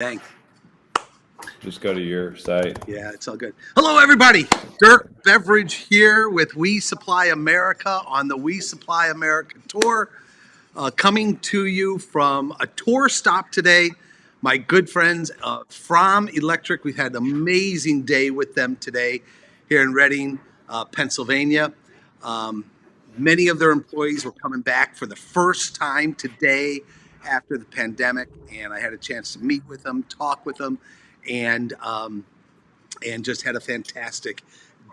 Dang. Just go to your site. Yeah, it's all good. Hello, everybody. Dirk Beveridge here with We Supply America on the We Supply America tour. Coming to you from a tour stop today. My good friends from Electric. We've had an amazing day with them today here in Reading, Pennsylvania. Many of their employees were coming back for the first time today after the pandemic, and I had a chance to meet with them, talk with them, and just had a fantastic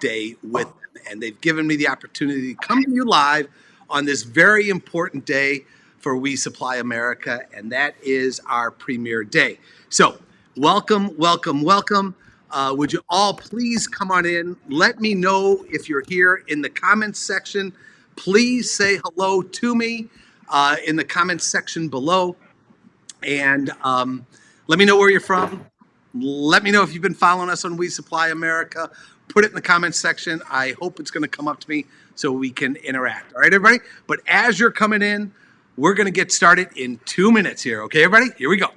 day with them. And they've given me the opportunity to come to you live on this very important day for We Supply America, and that is our premiere day. So welcome, welcome, welcome. Would you all please come on in? Let me know if you're here in the comments section. Please say hello to me in the comments section below. And let me know where you're from. Let me know if you've been following us on We Supply America. Put it in the comments section. I hope it's going to come up to me so we can interact. All right, everybody? But as you're coming in, we're going to get started in 2 minutes here. Okay, everybody? Here we go.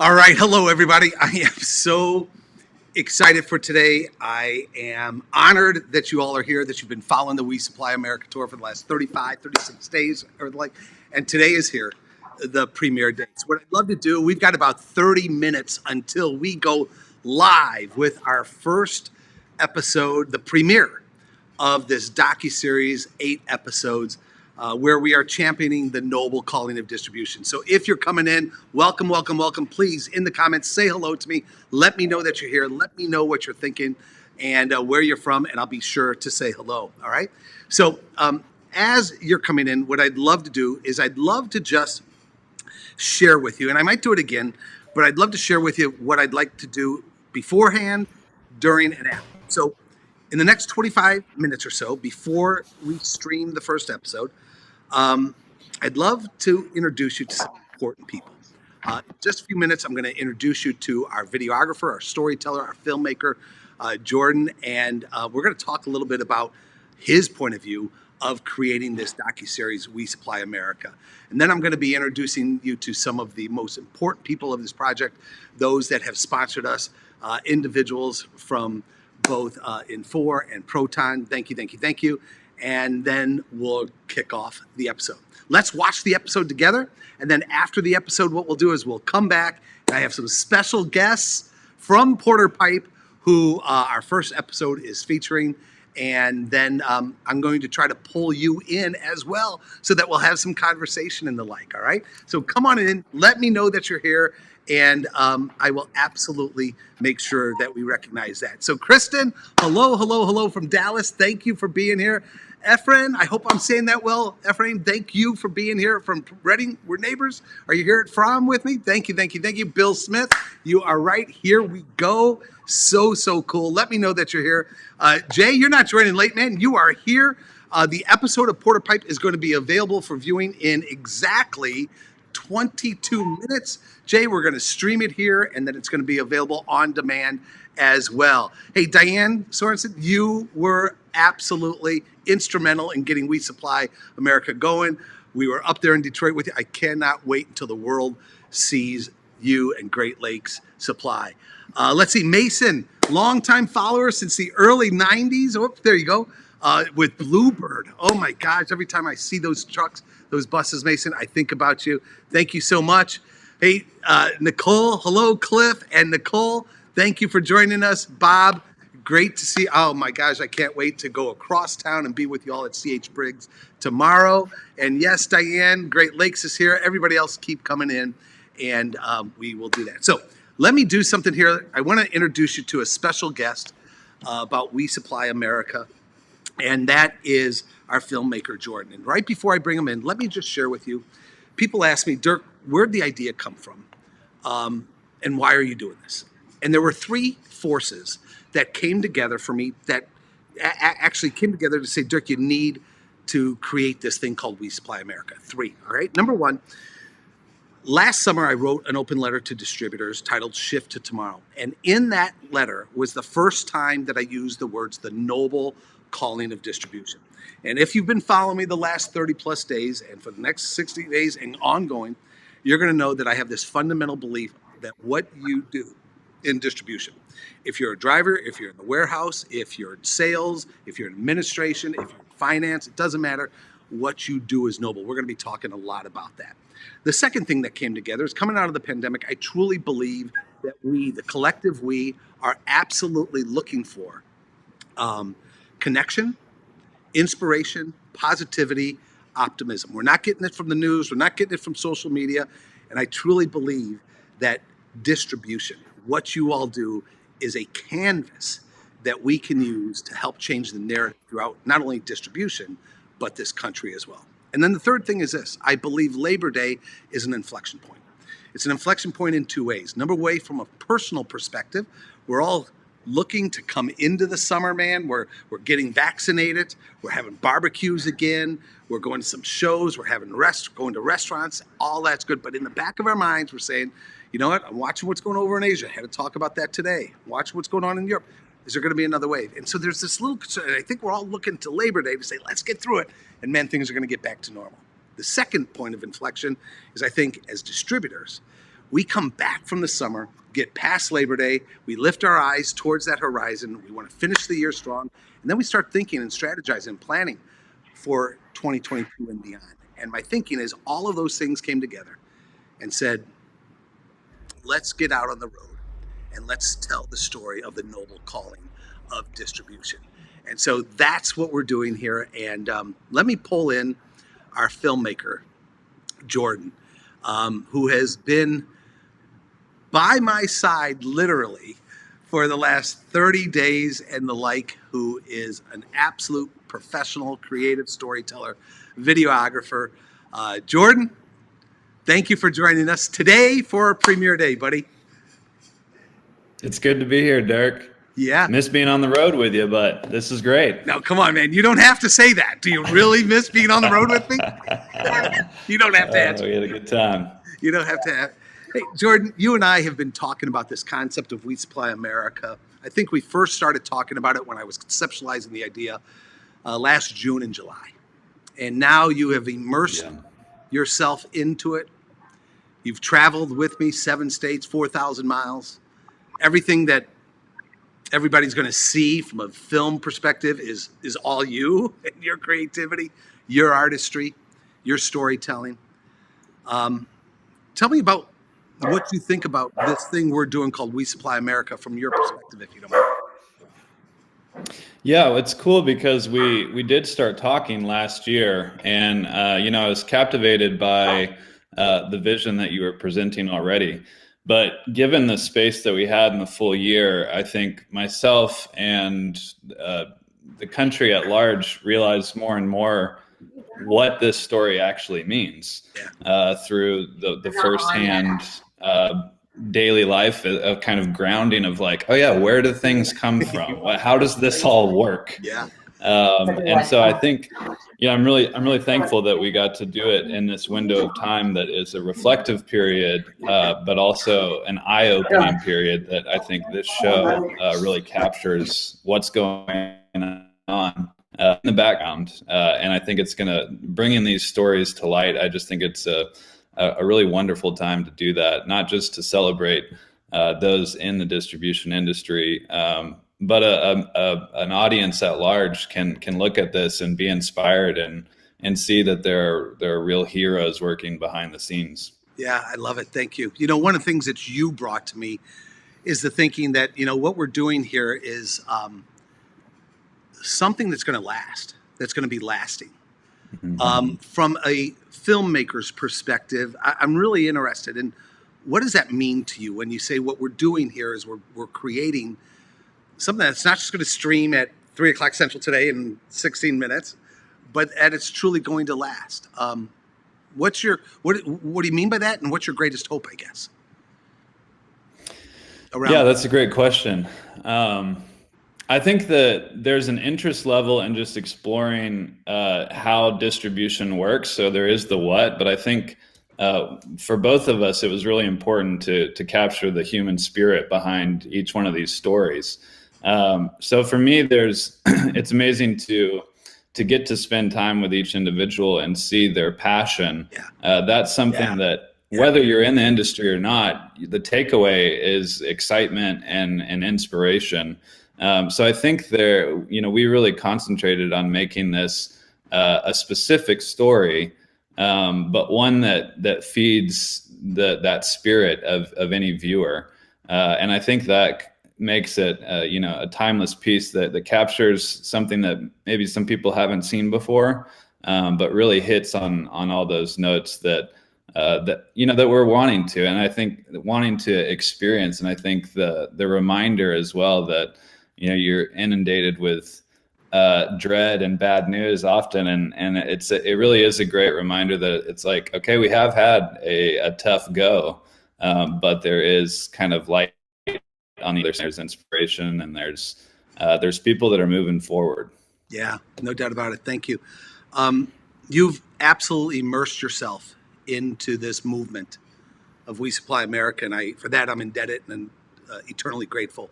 All right, hello everybody. I am so excited for today. I am honored that you all are here, that you've been following the We Supply America tour for the last 35, 36 days, or like, and today is here, the premiere day. So what I'd love to do, we've got about 30 minutes until we go live with our first episode, the premiere of this docuseries, 8 episodes, where we are championing the noble calling of distribution. So if you're coming in, welcome, welcome, welcome. Please, in the comments, say hello to me. Let me know that you're here. Let me know what you're thinking and where you're from, and I'll be sure to say hello, all right? So as you're coming in, what I'd love to do is I'd love to just share with you, and I might do it again, but I'd love to share with you what I'd like to do beforehand, during, and after. So in the next 25 minutes or so, before we stream the first episode, I'd love to introduce you to some important people. In just a few minutes, I'm going to introduce you to our videographer, our storyteller, our filmmaker, Jordan, and we're going to talk a little bit about his point of view of creating this docuseries, We Supply America. And then I'm going to be introducing you to some of the most important people of this project, those that have sponsored us, individuals from both Infor and Proton. Thank you, thank you, thank you. And then we'll kick off the episode. Let's watch the episode together. And then after the episode, what we'll do is we'll come back, and I have some special guests from Porter Pipe who our first episode is featuring. And then I'm going to try to pull you in as well so that we'll have some conversation and the like. All right. So come on in. Let me know that you're here. And I will absolutely make sure that we recognize that. So, Kristen, hello from Dallas. Thank you for being here. Ephraim, I hope I'm saying that well. Ephraim, thank you for being here from Reading. We're neighbors. Are you here at From with me? Thank you. Bill Smith, you are right. Here we go. So cool. Let me know that you're here. Jay, you're not joining late, man. You are here. The episode of Porter Pipe is going to be available for viewing in exactly 22 minutes. Jay, we're going to stream it here, and then it's going to be available on demand as well. Hey, Diane Sorensen, you were absolutely instrumental in getting We Supply America going. We were up there in Detroit with you. I cannot wait until the world sees you and Great Lakes Supply. Let's see, Mason, longtime follower since the early 90s. Oh, there you go. With Bluebird. Oh my gosh, every time I see those trucks, those buses, Mason, I think about you. Thank you so much. Hey, Nicole, hello, Cliff and Nicole. Thank you for joining us. Bob, great to see. Oh my gosh, I can't wait to go across town and be with you all at CH Briggs tomorrow. And yes, Diane, Great Lakes is here. Everybody else keep coming in, and we will do that. So let me do something here. I want to introduce you to a special guest about We Supply America. And that is our filmmaker, Jordan. And right before I bring him in, let me just share with you. People ask me, Dirk, where'd the idea come from? And why are you doing this? And there were three forces that came together for me that actually came together to say, Dirk, you need to create this thing called We Supply America. Three, all right? Number one, last summer I wrote an open letter to distributors titled Shift to Tomorrow. And in that letter was the first time that I used the words, the noble calling of distribution. And if you've been following me the last 30 plus days and for the next 60 days and ongoing, you're going to know that I have this fundamental belief that what you do in distribution, if you're a driver, if you're in the warehouse, if you're in sales, if you're in administration, if you're in finance, it doesn't matter. What you do is noble. We're going to be talking a lot about that. The second thing that came together is coming out of the pandemic. I truly believe that we, the collective we, are absolutely looking for connection, inspiration, positivity, optimism. We're not getting it from the news. We're not getting it from social media. And I truly believe that distribution, what you all do, is a canvas that we can use to help change the narrative throughout not only distribution, but this country as well. And then the third thing is this. I believe Labor Day is an inflection point. It's an inflection point in two ways. Number one, from a personal perspective, we're all looking to come into the summer, man. We're getting vaccinated. We're having barbecues again. We're going to some shows. We're having going to restaurants. All that's good. But in the back of our minds, we're saying, you know what? I'm watching what's going over in Asia. I had to talk about that today. Watching what's going on in Europe. Is there going to be another wave? And so there's this little concern. I think we're all looking to Labor Day to say, let's get through it. And man, things are going to get back to normal. The second point of inflection is, I think, as distributors, we come back from the summer, get past Labor Day, we lift our eyes towards that horizon, we want to finish the year strong, and then we start thinking and strategizing and planning for 2022 and beyond. And my thinking is all of those things came together and said, let's get out on the road and let's tell the story of the noble calling of distribution. And so that's what we're doing here. And let me pull in our filmmaker, Jordan, who has been by my side literally for the last 30 days and the like, who is an absolute professional creative storyteller, videographer. Jordan, thank you for joining us today for our premiere day, buddy. It's good to be here, Dirk. Yeah. Miss being on the road with you, but this is great. Now, come on, man. You don't have to say that. Do you really miss being on the road with me? You don't have to answer. We had a good time. You don't have to. Hey, Jordan, you and I have been talking about this concept of We Supply America. I think we first started talking about it when I was conceptualizing the idea last June and July. And now you have immersed yourself into it. You've traveled with me 7 states, 4,000 miles. Everything that everybody's going to see from a film perspective is all you and your creativity, your artistry, your storytelling. Tell me about what you think about this thing we're doing called We Supply America from your perspective, if you don't mind. Yeah, it's cool because we did start talking last year, and I was captivated by the vision that you were presenting already. But given the space that we had in the full year, I think myself and uh, the country at large realized more and more what this story actually means Yeah. through the firsthand daily life of kind of grounding of like, oh yeah, where do things come from? How does this all work? Yeah. And so I think, I'm really thankful that we got to do it in this window of time that is a reflective period, but also an eye-opening period that I think this show really captures what's going on in the background. And I think it's going to bring in these stories to light. I just think it's a really wonderful time to do that, not just to celebrate those in the distribution industry, but an audience at large can look at this and be inspired and see that there are real heroes working behind the scenes. Yeah, I love it. Thank you. One of the things that you brought to me is the thinking that, what we're doing here is something that's going to last, that's going to be lasting. From a filmmaker's perspective, I'm really interested in what does that mean to you when you say what we're doing here is we're creating something that's not just going to stream at 3 o'clock Central today in 16 minutes, but that it's truly going to last. What do you mean by that, and what's your greatest hope, I guess? Yeah, that's a great question. I think that there's an interest level in just exploring how distribution works. So there is the what, but I think for both of us, it was really important to capture the human spirit behind each one of these stories. So for me, it's amazing to get to spend time with each individual and see their passion. That's something that whether you're in the industry or not, the takeaway is excitement and inspiration. So I think we really concentrated on making this a specific story, but one that feeds that spirit of any viewer. And I think that makes it, a timeless piece that captures something that maybe some people haven't seen before, but really hits on all those notes that we're wanting to, and I think wanting to experience. And I think the reminder as well that, you're inundated with dread and bad news often, and it really is a great reminder that it's like, okay, we have had a tough go, but there is kind of light on the other side. There's inspiration, and there's people that are moving forward. Yeah, no doubt about it. Thank you. You've absolutely immersed yourself into this movement of We Supply America, and for that I'm indebted and eternally grateful,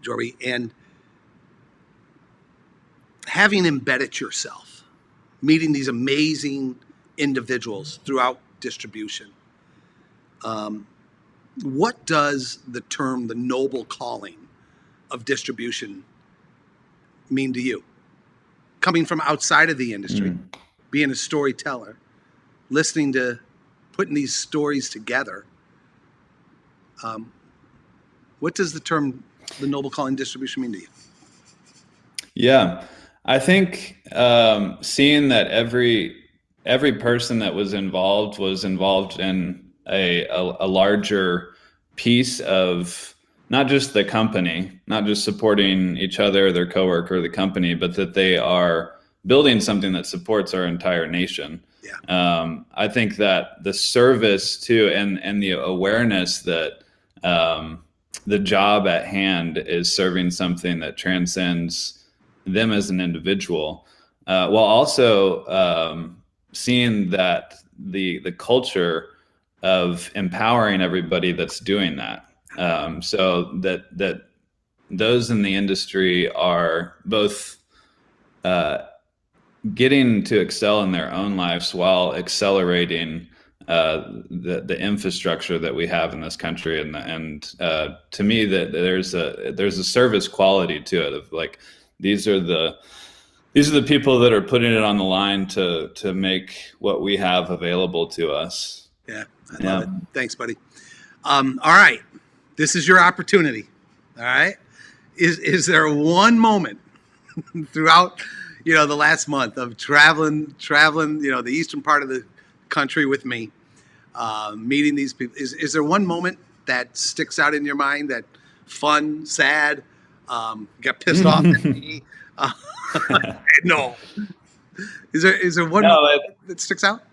Jory. And having embedded yourself, meeting these amazing individuals throughout distribution, what does the term the noble calling of distribution mean to you? Coming from outside of the industry, being a storyteller, listening to putting these stories together, what does the term the noble calling distribution mean to you? Yeah, I think seeing that every person that was involved in a larger piece of not just the company, not just supporting each other, their coworker, the company, but that they are building something that supports our entire nation. I think that the service too, and the awareness that the job at hand is serving something that transcends them as an individual, while also seeing that the culture of empowering everybody that's doing that, so that those in the industry are both getting to excel in their own lives while accelerating the infrastructure that we have in this country, and to me that there's a service quality to it of like, these are the people that are putting it on the line to make what we have available to us. Yeah, I love it. Thanks, buddy. All right, this is your opportunity. All right, is there one moment throughout, the last month of traveling, the eastern part of the country with me, meeting these people? Is there one moment that sticks out in your mind, that fun, sad, got pissed off at me? No. Is there one No, moment that sticks out?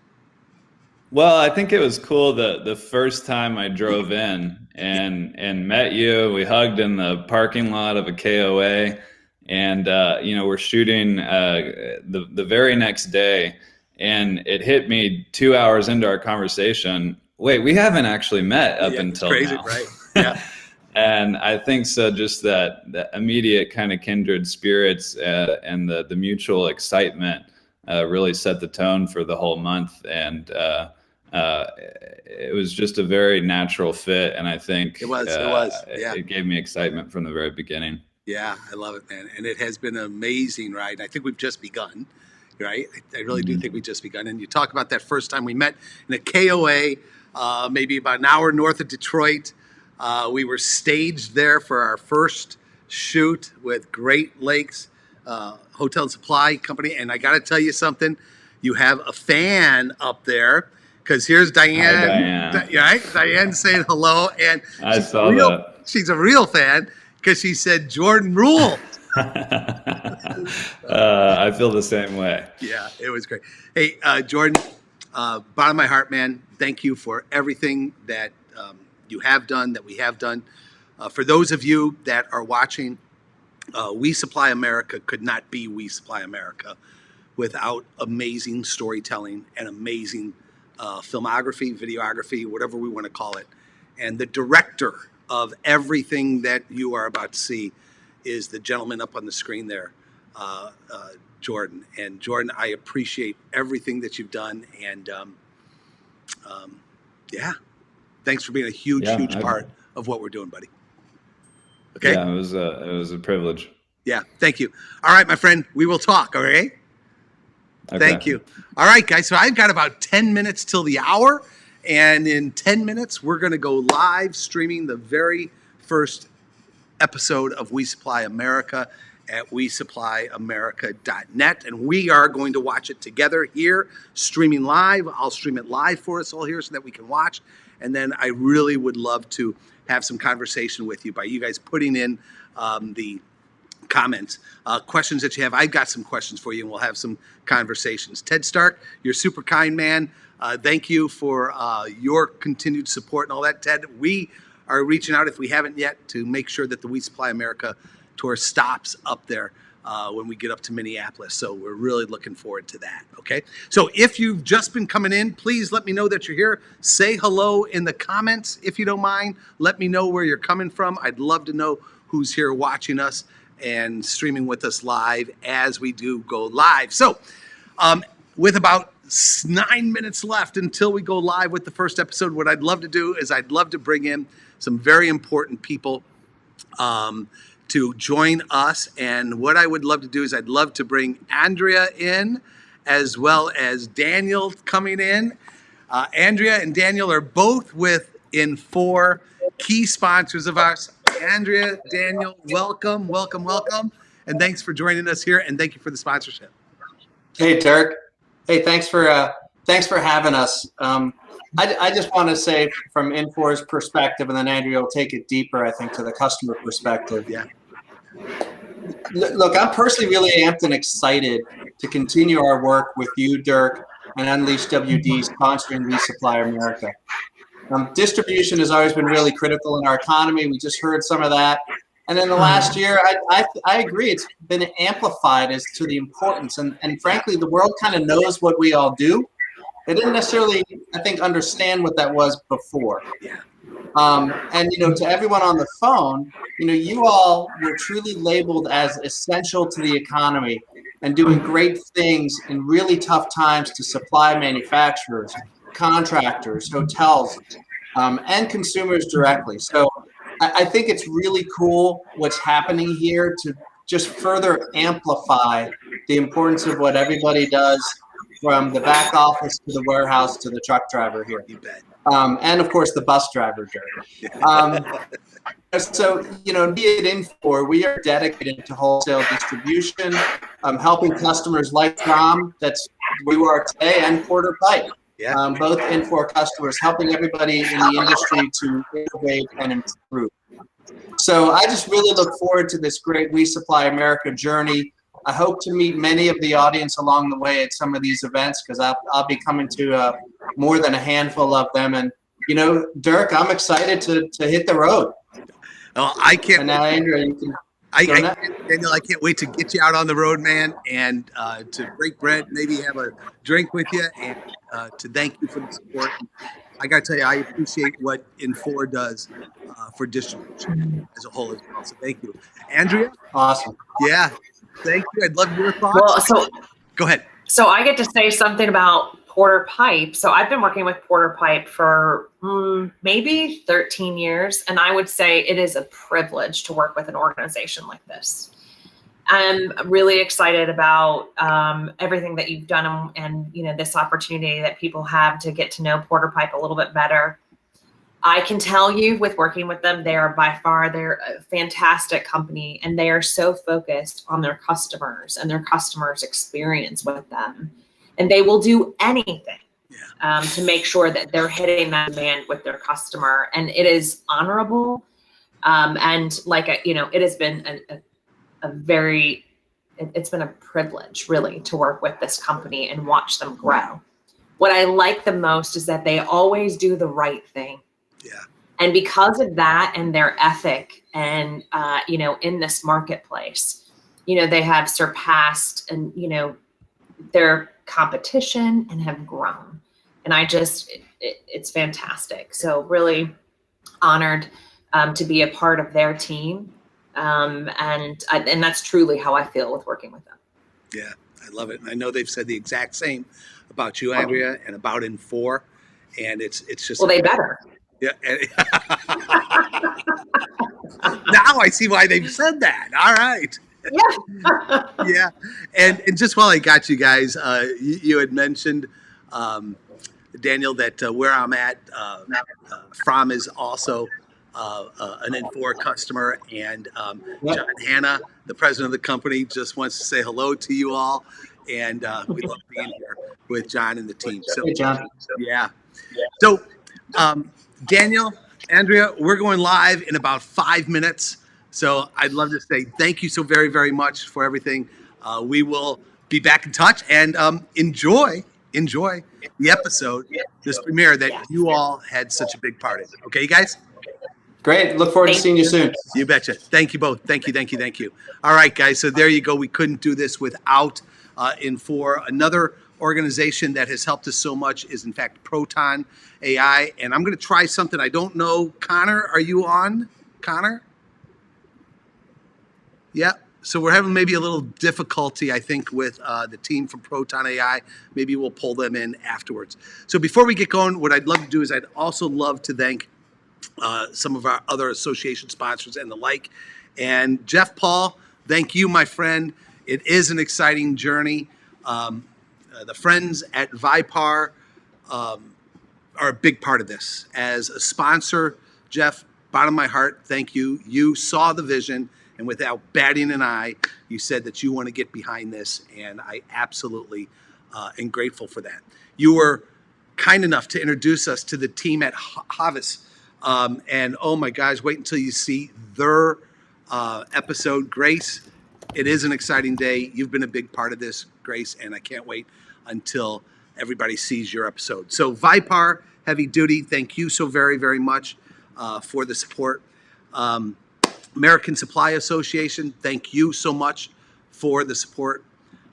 well, I think it was cool the first time I drove in and met you. We hugged in the parking lot of a KOA, and we're shooting the very next day, and it hit me 2 hours into our conversation. Wait, we haven't actually met up Yeah, it's until crazy, now. right? Yeah. And I think so. Just that immediate kind of kindred spirits and the mutual excitement really set the tone for the whole month, and it was just a very natural fit. And I think It was. Yeah. it gave me excitement from the very beginning. Yeah, I love it, man. And it has been an amazing ride. I think we've just begun, right? I really do think we've just begun. And you talk about that first time we met in a KOA, maybe about an hour north of Detroit. We were staged there for our first shoot with Great Lakes Hotel and Supply Company. And I got to tell you something. You have a fan up there, because here's Diane. Hi, Diane. Right? Diane saying hello. And I saw that. She's a real fan, because she said Jordan rule. I feel the same way. Yeah, it was great. Hey, Jordan, bottom of my heart, man, thank you for everything that you have done, that we have done. For those of you that are watching, We Supply America could not be We Supply America without amazing storytelling and amazing filmography, videography, whatever we want to call it. And the director of everything that you are about to see is the gentleman up on the screen there, Jordan. And Jordan, I appreciate everything that you've done. And yeah, thanks for being a huge part of what we're doing, buddy. Okay. Yeah, it was a privilege. Yeah, thank you. All right, my friend, we will talk. Okay. Thank you. All right, guys. So I've got about 10 minutes till the hour. And in 10 minutes, we're going to go live streaming the very first episode of We Supply America at wesupplyamerica.net. And we are going to watch it together here, streaming live. I'll stream it live for us all here so that we can watch. And then I really would love to have some conversation with you by you guys putting in the comments, questions that you have. I've got some questions for you, and we'll have some conversations. Ted Stark, you're super kind, man. Thank you for your continued support and all that, Ted. We are reaching out, if we haven't yet, to make sure that the We Supply America tour stops up there when we get up to Minneapolis. So we're really looking forward to that, okay? So if you've just been coming in, please let me know that you're here. Say hello in the comments, if you don't mind. Let me know where you're coming from. I'd love to know who's here watching us and streaming with us live as we do go live. So with about 9 minutes left until we go live with the first episode, what I'd love to do is I'd love to bring in some very important people to join us. And what I would love to do is I'd love to bring Andrea in, as well as Daniel coming in. Andrea and Daniel are both within 4 key sponsors of ours. Andrea, Daniel, welcome. And thanks for joining us here. And thank you for the sponsorship. Hey, Dirk. Hey, thanks for having us. I just want to say, from Infor.'s perspective, and then Andrea will take it deeper, I think, to the customer perspective. Yeah. Look, I'm personally really amped and excited to continue our work with you, Dirk, and Unleash WD sponsoring We Supply America. Distribution has always been really critical in our economy. We just heard some of that. And in the last year, I agree, it's been amplified as to the importance. And frankly, the world kind of knows what we all do. They didn't necessarily, I think, understand what that was before. Yeah. And, to everyone on the phone, you all were truly labeled as essential to the economy and doing great things in really tough times to supply manufacturers, contractors, hotels, and consumers directly. So I think it's really cool what's happening here to just further amplify the importance of what everybody does, from the back office to the warehouse to the truck driver here. You bet. and of course the bus driver, Dirk. So, be it Infor, we are dedicated to wholesale distribution, helping customers like Tom, that's where you are today, and Porter Pike. Yeah. Both Infor customers, helping everybody in the industry to innovate and improve. So I just really look forward to this great We Supply America journey. I hope to meet many of the audience along the way at some of these events, because I'll be coming to more than a handful of them. And, Dirk, I'm excited to hit the road. Oh, I can't. And now, Andrew, you can. Daniel, I can't wait to get you out on the road, man, and to break bread, maybe have a drink with you, and to thank you for the support. I got to tell you, I appreciate what Infor does for distribution as a whole as well. So thank you. Andrea? Awesome. Yeah, thank you. I'd love your thoughts. Well, go ahead. So I get to say something about Porter Pipe. So I've been working with Porter Pipe for maybe 13 years. And I would say it is a privilege to work with an organization like this. I'm really excited about everything that you've done and this opportunity that people have to get to know Porter Pipe a little bit better. I can tell you with working with them, they're a fantastic company, and they are so focused on their customers and their customers' experience with them. And they will do anything to make sure that they're hitting that demand with their customer. And it is honorable. And it has been it's been a privilege really to work with this company and watch them grow. What I like the most is that they always do the right thing. Yeah. And because of that and their ethic and, in this marketplace, they have surpassed and, their competition and have grown. And it's fantastic. So really honored to be a part of their team. And that's truly how I feel with working with them. Yeah, I love it. And I know they've said the exact same about you, Andrea, and about Infor. And it's just. Well, they better. Yeah. Now I see why they've said that. All right. Yeah. Yeah. And just while I got you guys, you had mentioned, Daniel, that where I'm at from is also an Infor customer. And John Hanna, the president of the company, just wants to say hello to you all. And we love being here with John and the team. So, Hey, John. Yeah. So, Daniel, Andrea, we're going live in about 5 minutes. So I'd love to say thank you so very, very much for everything. We will be back in touch and enjoy the episode, this premiere that you all had such a big part in. Okay, guys? Great. Look forward to seeing you soon. You betcha. Thank you both. Thank you. All right, guys. So there you go. We couldn't do this without Infor. Another organization that has helped us so much is, in fact, Proton AI. And I'm going to try something. I don't know. Connor, are you on? Connor? Yeah. So we're having maybe a little difficulty, I think, with the team from Proton AI. Maybe we'll pull them in afterwards. So before we get going, what I'd love to do is I'd also love to thank some of our other association sponsors and the like. And Jeff Paul, thank you, my friend. It is an exciting journey. The friends at Vipar are a big part of this. As a sponsor, Jeff, bottom of my heart, thank you. You saw the vision, and without batting an eye, you said that you want to get behind this, and I absolutely am grateful for that. You were kind enough to introduce us to the team at Havis. And oh my gosh, wait until you see their episode. Grace, it is an exciting day. You've been a big part of this, Grace, and I can't wait until everybody sees your episode. So Vipar Heavy Duty, thank you so very, very much for the support. American Supply Association, thank you so much for the support.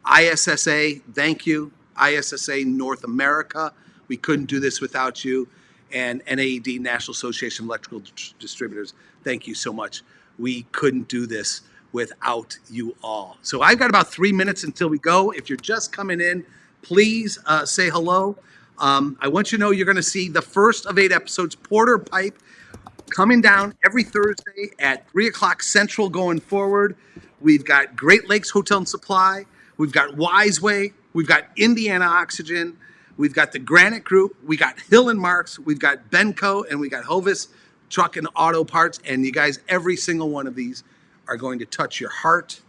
ISSA, thank you. ISSA North America, we couldn't do this without you. And NAED, National Association of Electrical Distributors, thank you so much. We couldn't do this without you all. So I've got about 3 minutes until we go. If you're just coming in, please say hello. I want you to know you're going to see the first of 8 episodes, Porter Pipe, coming down every Thursday at 3 o'clock Central going forward. We've got Great Lakes Hotel and Supply. We've got Wiseway. We've got Indiana Oxygen. We've got the Granite Group. We got Hill and Marks. We've got Benco, and we got Hovis Truck and Auto Parts. And you guys, every single one of these are going to touch your heart.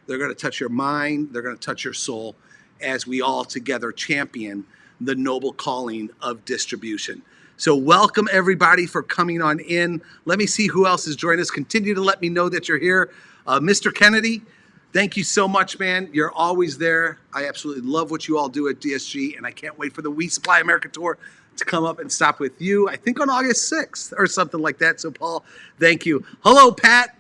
They're going to touch your mind. They're going to touch your soul as we all together champion the noble calling of distribution. So welcome everybody for coming on in. Let me see who else is joining us. Continue to let me know that you're here. Mr. Kennedy, thank you so much, man. You're always there. I absolutely love what you all do at DSG, and I can't wait for the We Supply America tour to come up and stop with you, I think on August 6th or something like that. So Paul, thank you. Hello, Pat.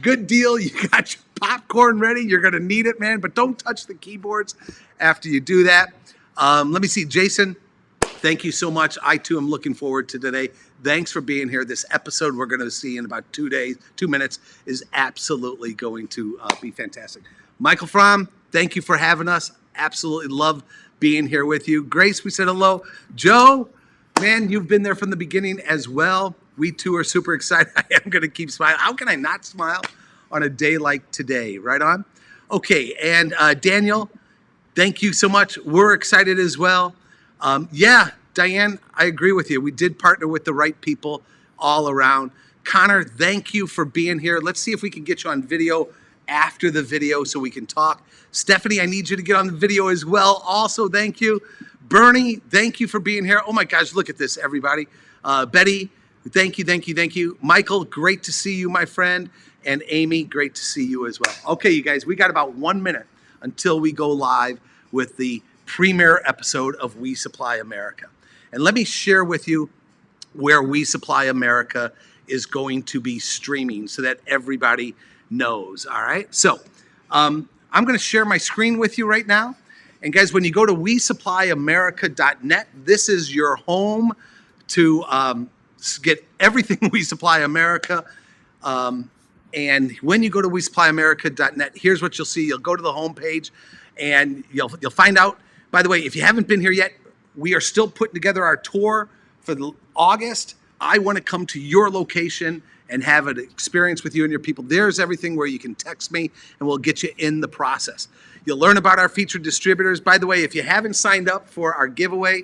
Good deal. You got your popcorn ready. You're going to need it, man, but don't touch the keyboards after you do that. Let me see, Jason. Thank you so much. I, too, am looking forward to today. Thanks for being here. This episode we're going to see in about 2 minutes, is absolutely going to be fantastic. Michael Fromm, thank you for having us. Absolutely love being here with you. Grace, we said hello. Joe, man, you've been there from the beginning as well. We, too, are super excited. I am going to keep smiling. How can I not smile on a day like today? Right on? Okay, and Daniel, thank you so much. We're excited as well. Yeah, Diane, I agree with you. We did partner with the right people all around. Connor, thank you for being here. Let's see if we can get you on video after the video so we can talk. Stephanie, I need you to get on the video as well. Also, thank you. Bernie, thank you for being here. Oh my gosh, look at this, everybody. Betty, thank you. Michael, great to see you, my friend. And Amy, great to see you as well. Okay, you guys, we got about 1 minute until we go live with the premiere episode of We Supply America. And let me share with you where We Supply America is going to be streaming so that everybody knows, all right? So I'm going to share my screen with you right now. And guys, when you go to wesupplyamerica.net, this is your home to get everything We Supply America. And when you go to wesupplyamerica.net, here's what you'll see. You'll go to the homepage and you'll find out. By the way, if you haven't been here yet, we are still putting together our tour for August. I want to come to your location and have an experience with you and your people. There's everything where you can text me and we'll get you in the process. You'll learn about our featured distributors. By the way, if you haven't signed up for our giveaway,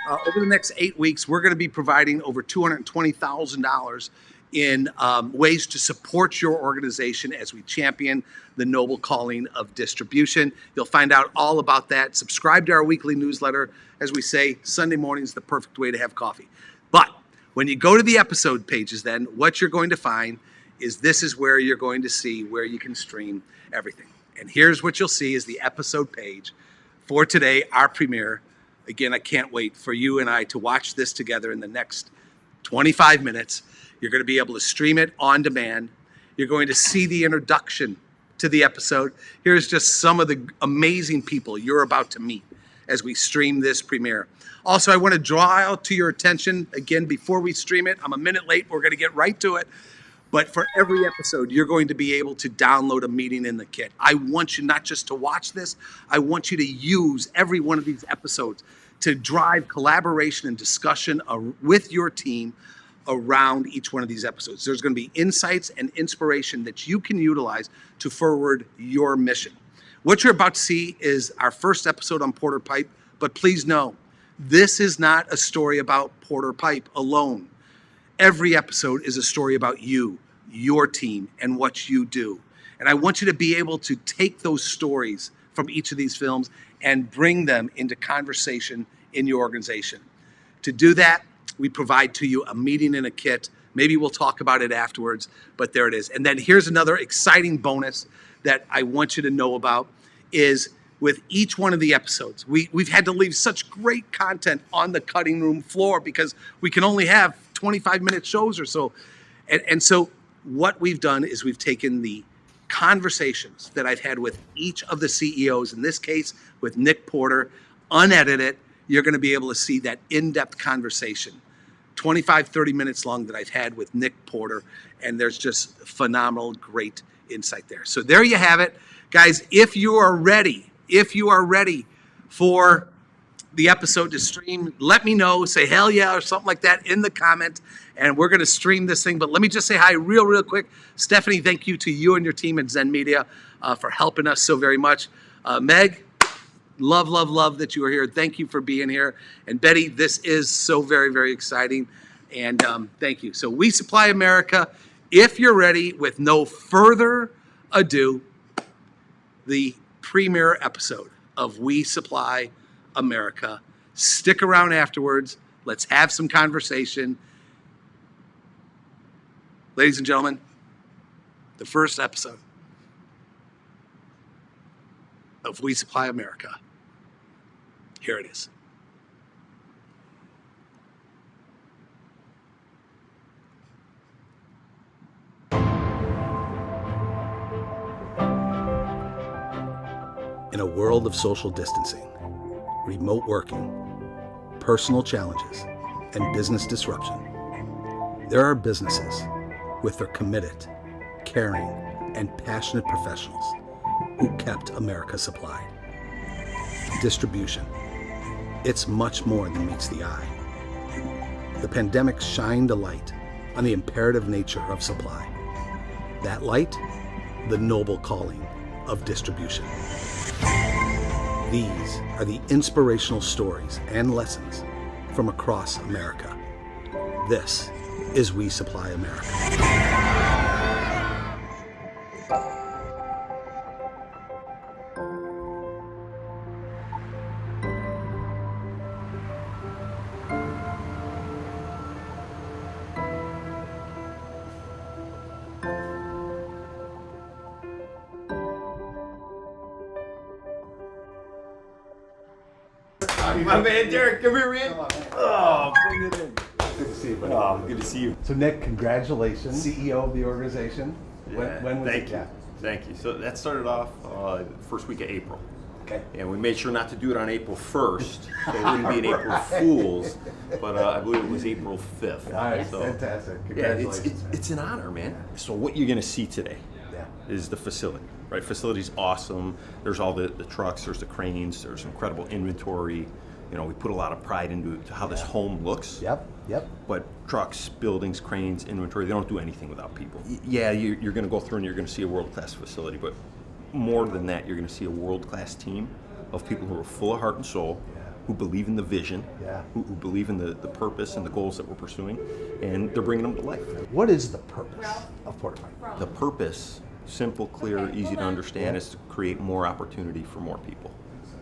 over the next 8 weeks, we're going to be providing over $220,000 in ways to support your organization as we champion the noble calling of distribution. You'll find out all about that. Subscribe to our weekly newsletter. As we say, Sunday morning is the perfect way to have coffee. But when you go to the episode pages, then what you're going to find is this is where you're going to see where you can stream everything. And here's what you'll see is the episode page for today, our premiere. Again, I can't wait for you and I to watch this together in the next 25 minutes. You're going to be able to stream it on demand. You're going to see the introduction to the episode. Here's just some of the amazing people you're about to meet as we stream this premiere. Also, I want to draw out to your attention, again, before we stream it, I'm a minute late, we're going to get right to it. But for every episode, you're going to be able to download a meeting in the kit. I want you not just to watch this, I want you to use every one of these episodes to drive collaboration and discussion with your team around each one of these episodes. There's going to be insights and inspiration that you can utilize to forward your mission. What you're about to see is our first episode on Porter Pipe, but please know, this is not a story about Porter Pipe alone. Every episode is a story about you, your team, and what you do. And I want you to be able to take those stories from each of these films and bring them into conversation in your organization. To do that, we provide to you a meeting in a kit. Maybe we'll talk about it afterwards, but there it is. And then here's another exciting bonus that I want you to know about is with each one of the episodes, we've had to leave such great content on the cutting room floor because we can only have 25-minute shows or so. And so what we've done is we've taken the conversations that I've had with each of the CEOs, in this case with Nick Porter, unedited. You're going to be able to see that in-depth conversation, 25, 30 minutes long that I've had with Nick Porter. And there's just phenomenal, great insight there. So there you have it. Guys, if you are ready for the episode to stream, let me know, say hell yeah or something like that in the comment, and we're going to stream this thing. But let me just say hi real quick. Stephanie, thank you to you and your team at Zen Media for helping us so very much. Meg, Love, love, love that you are here. Thank you for being here. And Betty, this is so very, very exciting. And thank you. So We Supply America, if you're ready, with no further ado, the premiere episode of We Supply America. Stick around afterwards. Let's have some conversation. Ladies and gentlemen, the first episode of We Supply America. Here it is. In a world of social distancing, remote working, personal challenges, and business disruption, there are businesses with their committed, caring, and passionate professionals who kept America supplied. Distribution. It's much more than meets the eye. The pandemic shined a light on the imperative nature of supply. That light, the noble calling of distribution. These are the inspirational stories and lessons from across America. This is We Supply America. My man Derek, come here, man. Oh, Bring it in. Good to see you, buddy. oh, good to see you. So Nick, congratulations, CEO of the organization. When was Thank it? you. Yeah. Thank you. So that started off first week of April. Okay. And we made sure not to do it on April 1st, so it wouldn't be an April Fool's, but I believe it was April 5th. Nice, So, fantastic. yeah, Congratulations. it's an honor, man. So what you're gonna see today Yeah. is the facility, right? Facility's awesome. There's all the trucks, there's the cranes, there's incredible inventory. You know, we put a lot of pride into how this home looks. Yep. But trucks, buildings, cranes, inventory, they don't do anything without people. Yeah, you're going to go through and you're going to see a world-class facility, but more than that, you're going to see a world-class team of people who are full of heart and soul, who believe in the vision, who believe in the purpose and the goals that we're pursuing, and they're bringing them to life. What is the purpose of Porta Pipe? The purpose, simple, clear, easy to understand, is to create more opportunity for more people,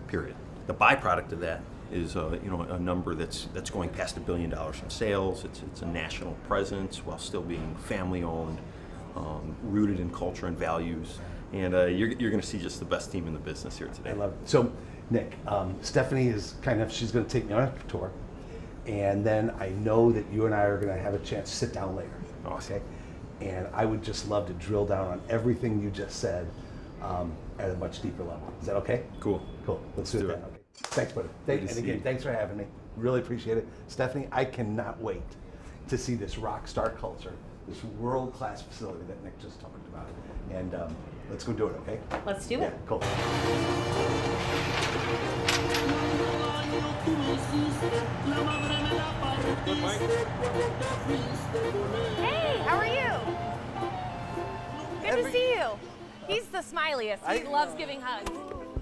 period. The byproduct of that is a number that's going past $1 billion in sales. It's a national presence while still being family owned, rooted in culture and values, and you're going to see just the best team in the business here today. I love it. So, Nick, Stephanie is she's going to take me on a tour, and then I know that you and I are going to have a chance to sit down later. Awesome. Okay? And I would just love to drill down on everything you just said at a much deeper level. Is that okay? Cool. Cool. Let's do it then. Okay. Thanks, buddy. Good to And see again, you. thanks for having me. Really appreciate it. Stephanie, I cannot wait to see this rock star culture, this world-class facility that Nick just talked about. And let's go do it, okay? Let's do Yeah, it. cool. Hey, how are you? Good to see you. He's the smiliest. He loves giving hugs.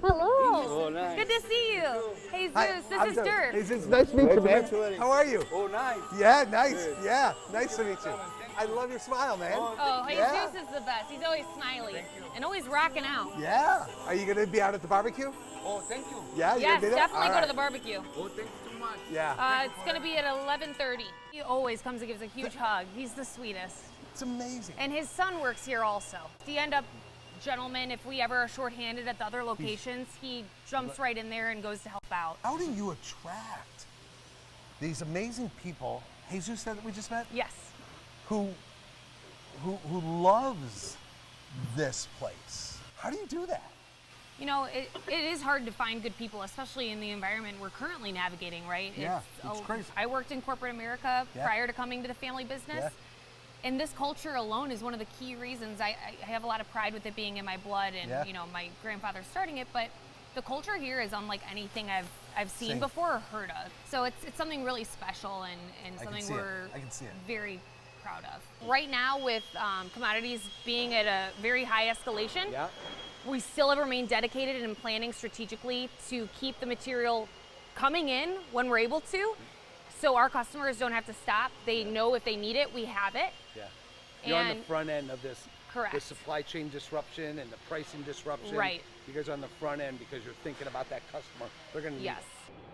Hello. Oh, nice. Good to see you. Hey, Hi, Zeus, I'm this is Dirk. Hey, Zeus, nice to meet you, man. How are you? Oh, nice. Yeah, nice. Good. Yeah, nice to meet you. I love your smile, man. Oh, hey, Yeah. Zeus is the best. He's always smiley and always rocking out. Yeah. Are you going to be out at the barbecue? Oh, thank you. Yeah, you're Yes, gonna do that? definitely All go to right. the barbecue. Oh, thank you so much. Yeah. It's going to be at 11:30. He always comes and gives a huge hug. He's the sweetest. It's amazing. And his son works here also. The end up gentleman, if we ever are shorthanded at the other locations, he jumps right in there and goes to help out. How do you attract these amazing people, Jesus that we just met, Yes. who loves this place? How do you do that? You know, it is hard to find good people, especially in the environment we're currently navigating, right? Yeah, it's crazy. I worked in corporate America Yeah. prior to coming to the family business. Yeah. And this culture alone is one of the key reasons I have a lot of pride with it being in my blood and, Yeah. you know, my grandfather starting it. But the culture here is unlike anything I've seen Same. before or heard of. So it's something really special and something see it. we're I can see it. very proud of. Right now with commodities being at a very high escalation, we still have remained dedicated in planning strategically to keep the material coming in when we're able to, so our customers don't have to stop. They know if they need it, we have it. Yeah. You're on the And- front end of this. Correct. The supply chain disruption and the pricing disruption. Right. You guys are on the front end because you're thinking about that customer. They're going to need Yes.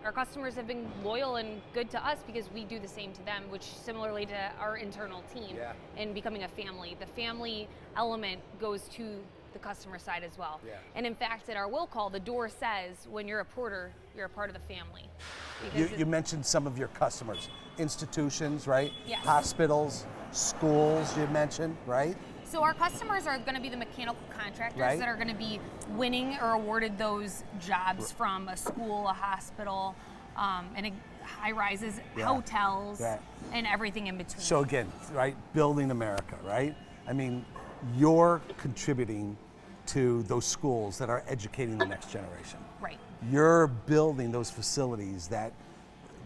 Our customers have been loyal and good to us because we do the same to them, which similarly to our internal team Yeah. and becoming a family. The family element goes to the customer side as well. Yeah. And in fact, at our will call, the door says when you're a porter, you're a part of the family. You, Because you mentioned some of your customers, institutions, right? Yes. Hospitals, schools, you mentioned, right? So our customers are going to be the mechanical contractors Right. that are going to be winning or awarded those jobs from a school, a hospital, and high rises, Yeah. hotels, Yeah. and everything in between. So again, right, building America, right? I mean, you're contributing to those schools that are educating the next generation. Right. You're building those facilities that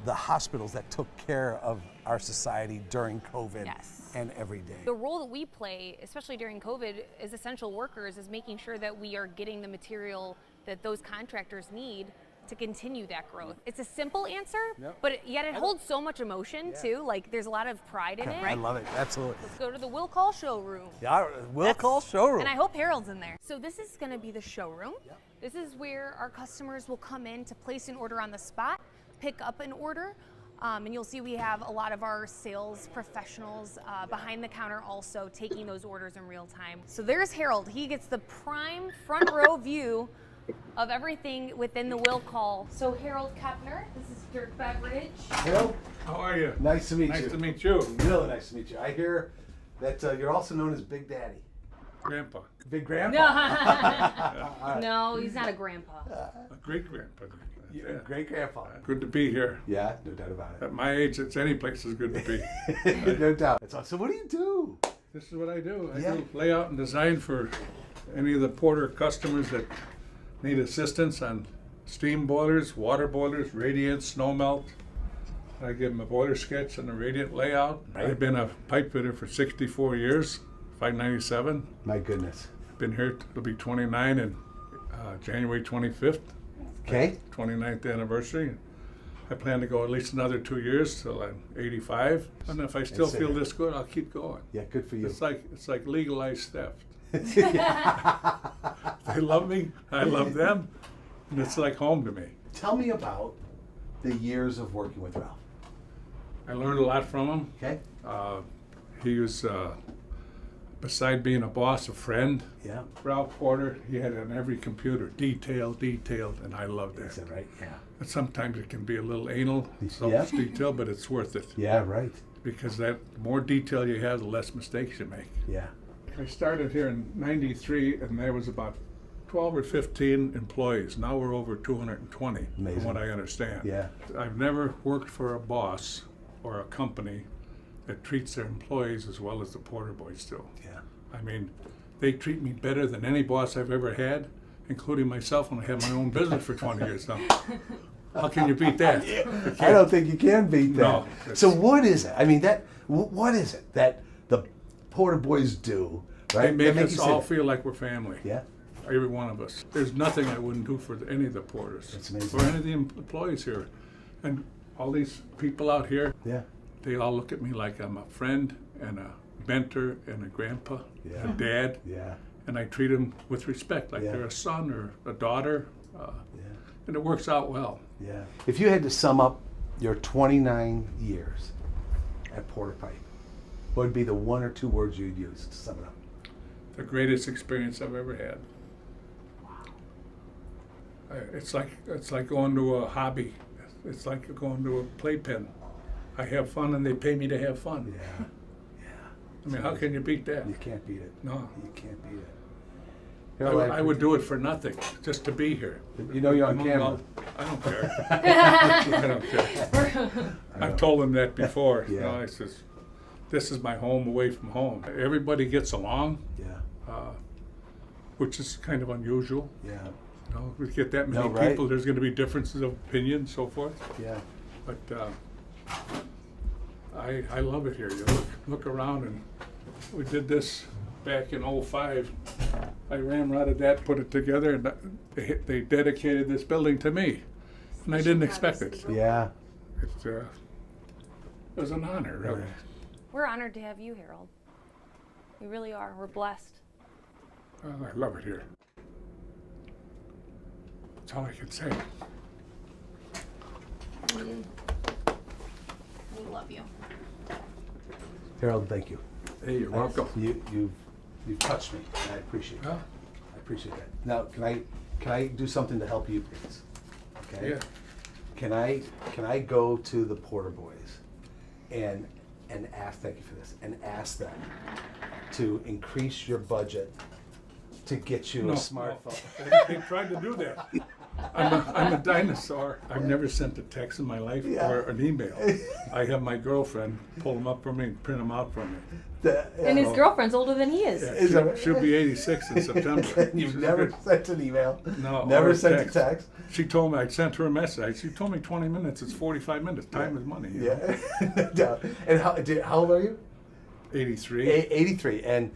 the hospitals that took care of our society during COVID Yes. and every day. The role that we play, especially during COVID, as essential workers, is making sure that we are getting the material that those contractors need to continue that growth. It's a simple answer, but yet it holds so much emotion too. Like there's a lot of pride in it. I love it, absolutely. Let's go to the will call showroom. Yeah, we'll call showroom. And I hope Harold's in there. So this is going to be the showroom. This is where our customers will come in to place an order on the spot, pick up an order. And you'll see we have a lot of our sales professionals behind the counter also taking those orders in real time. So there's Harold. He gets the prime front row view of everything within the will call. So Harold Kepner, this is Dirk Beveridge. Harold, How are you? nice to meet you. Nice to meet you, Really nice to meet you. I hear that you're also known as Big Daddy. Grandpa. Big Grandpa. No, he's not a grandpa. A great grandpa. Yeah. Great Grandpa. Good to be here. Yeah, no doubt about it. At my age, it's any place is good to be. No doubt. That's awesome. So what do you do? This is what I do. I Yeah. do layout and design for any of the Porter customers that need assistance on steam boilers, water boilers, radiant, snow melt. I give them a boiler sketch and a radiant layout. Right. I've been a pipe fitter for 64 years, 597. My goodness. Been here, it'll be 29 in January 25th. Okay. 29th anniversary. I plan to go at least another 2 years till I'm 85. And if I still That's it. feel this good, I'll keep going. Yeah, good for you. It's like legalized theft. They love me, I love them, and it's like home to me. Tell me about the years of working with Ralph. I learned a lot from him. Okay. He was, beside being a boss, a friend. Yeah. Ralph Porter, he had on every computer, detailed, and I loved that. Is that right? Yeah. But sometimes it can be a little anal, so Yeah. much detail, but it's worth it. Yeah, right. Because the more detail you have, the less mistakes you make. Yeah. I started here in '93, and there was about 12 or 15 employees. Now we're over 220, Amazing. from what I understand. Yeah. I've never worked for a boss or a company that treats their employees as well as the Porter boys do. Yeah. I mean, they treat me better than any boss I've ever had, including myself when I had my own business for 20 years now. How can you beat that? I don't think you can beat that. No, So what is it? I mean, what is it that the Porter boys do? Right? They make That us you all say- feel like we're family. Yeah. Every one of us. There's nothing I wouldn't do for any of the Porters. That's amazing. Or any of the employees here. And all these people out here, Yeah. they all look at me like I'm a friend and a mentor and a grandpa, Yeah. a dad. Yeah. And I treat them with respect, like Yeah. they're a son or a daughter. Yeah. And it works out well. Yeah. If you had to sum up your 29 years at Porter Pipe, what would be the one or two words you'd use to sum it up? The greatest experience I've ever had. It's like going to a hobby. It's like going to a playpen. I have fun and they pay me to have fun. Yeah. I mean, how can you beat that? You can't beat it. No. You can't beat it. I would do it for nothing, just to be here. You know you're on I'm camera. all- I don't care. I don't care. I've told them that before. You know, Yeah. I says, this is my home away from home. Everybody gets along, Yeah. which is kind of unusual. Yeah. You know, we get that many No, right. people, there's going to be differences of opinion, so forth. Yeah. But I love it here. You look around, and we did this back in '05, I ramrodded that, put it together, and they dedicated this building to me. And I didn't expect it. Yeah. It was an honor, really. We're honored to have you, Harold. We really are. We're blessed. Well, I love it here. That's all I can say. We love you. Harold, thank you. Hey, you're welcome. You've touched me, and I appreciate that. Yeah. I appreciate that. Now, can I do something to help you, please? Okay. Yeah. Can I go to the Porter Boys and ask, thank you for this, and ask them to increase your budget to get you a smartphone? They tried to do that. I'm a dinosaur. I've never sent a text in my life or an email. I have my girlfriend pull them up for me and print them out for me. And his girlfriend's older than he is. Yeah, she'll be 86 in September. You've never sent an email? No. Never or sent a text? She told me, I sent her a message. She told me 20 minutes, it's 45 minutes. Time is money. You know? Yeah. And how old are you? 83. 83. And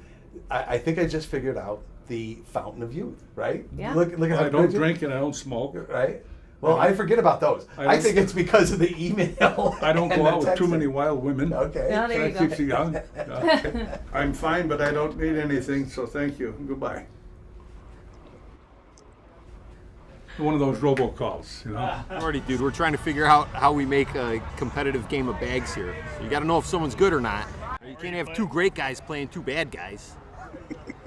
I think I just figured out the fountain of youth, right? Yeah. Look at how I don't good drink and I don't smoke. right? Well, I forget about those. I think it's because of the email. I don't and go the out with too texting. many wild women. Okay. Yeah, there you That go. keeps you young. Yeah. I'm fine, but I don't need anything, so thank you. Goodbye. One of those robocalls, you know. Alrighty, dude, we're trying to figure out how we make a competitive game of bags here. You got to know if someone's good or not. You can't have two great guys playing two bad guys.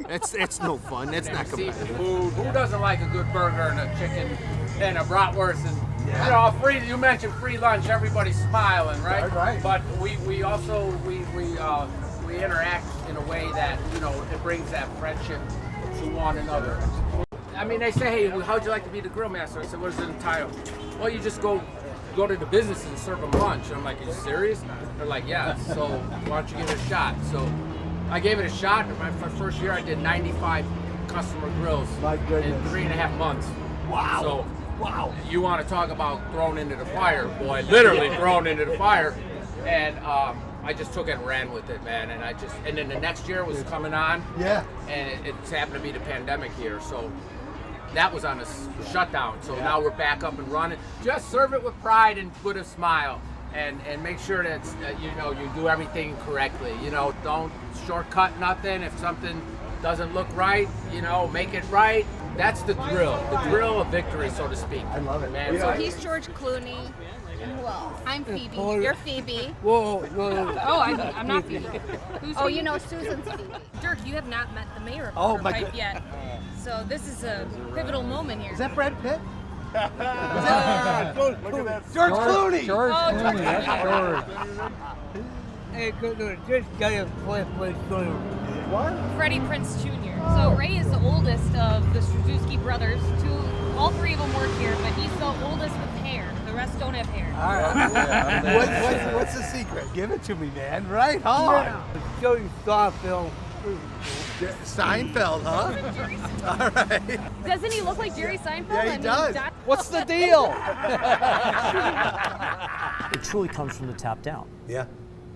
That's no fun. That's not competitive. Food. Who doesn't like a good burger and a chicken and a bratwurst and you know, free? You mentioned free lunch. Everybody's smiling, right? Right. But we also we interact in a way that you know it brings that friendship to one another. I mean, they say, hey, how'd you like to be the grill master? I said, what does it entitle? Well, you just go to the businesses and serve them lunch. And I'm like, are you serious? They're like, yeah. So why don't you give it a shot? So I gave it a shot. My first year, I did 95 customer grills in 3.5 months. Wow. So Wow. you want to talk about thrown into the fire, boy, literally thrown into the fire. And I just took it and ran with it, man. And then the next year was coming on. Yeah. And it's happened to be the pandemic year. So that was on a shutdown. So now we're back up and running. Just serve it with pride and with a smile. And make sure that you know you do everything correctly. You know, don't shortcut nothing. If something doesn't look right, you know, make it right. That's the drill of victory, so to speak. I love it. Man, So he's George Clooney, and who else? I'm Phoebe. You're Phoebe. Whoa, whoa. Oh, I'm not Phoebe. Who's Oh, Phoebe? you know Susan's Phoebe. Dirk, you have not met the mayor of Oh, Porter my Pipe God. yet. So this is a pivotal moment here. Is that Brad Pitt? George Clooney. Oh, George Hey, good. This guy is playing Freddie Prinze Jr. So Ray is the oldest of the Strzelecki brothers. All three of them work here, but he's the oldest with hair. The rest don't have hair. All right. What's the secret? Give it to me, man. Right on. Joey Starfield. Seinfeld, huh? All right. Doesn't he look like Jerry Seinfeld? Yeah, he does. What's the deal? It truly comes from the top down. Yeah.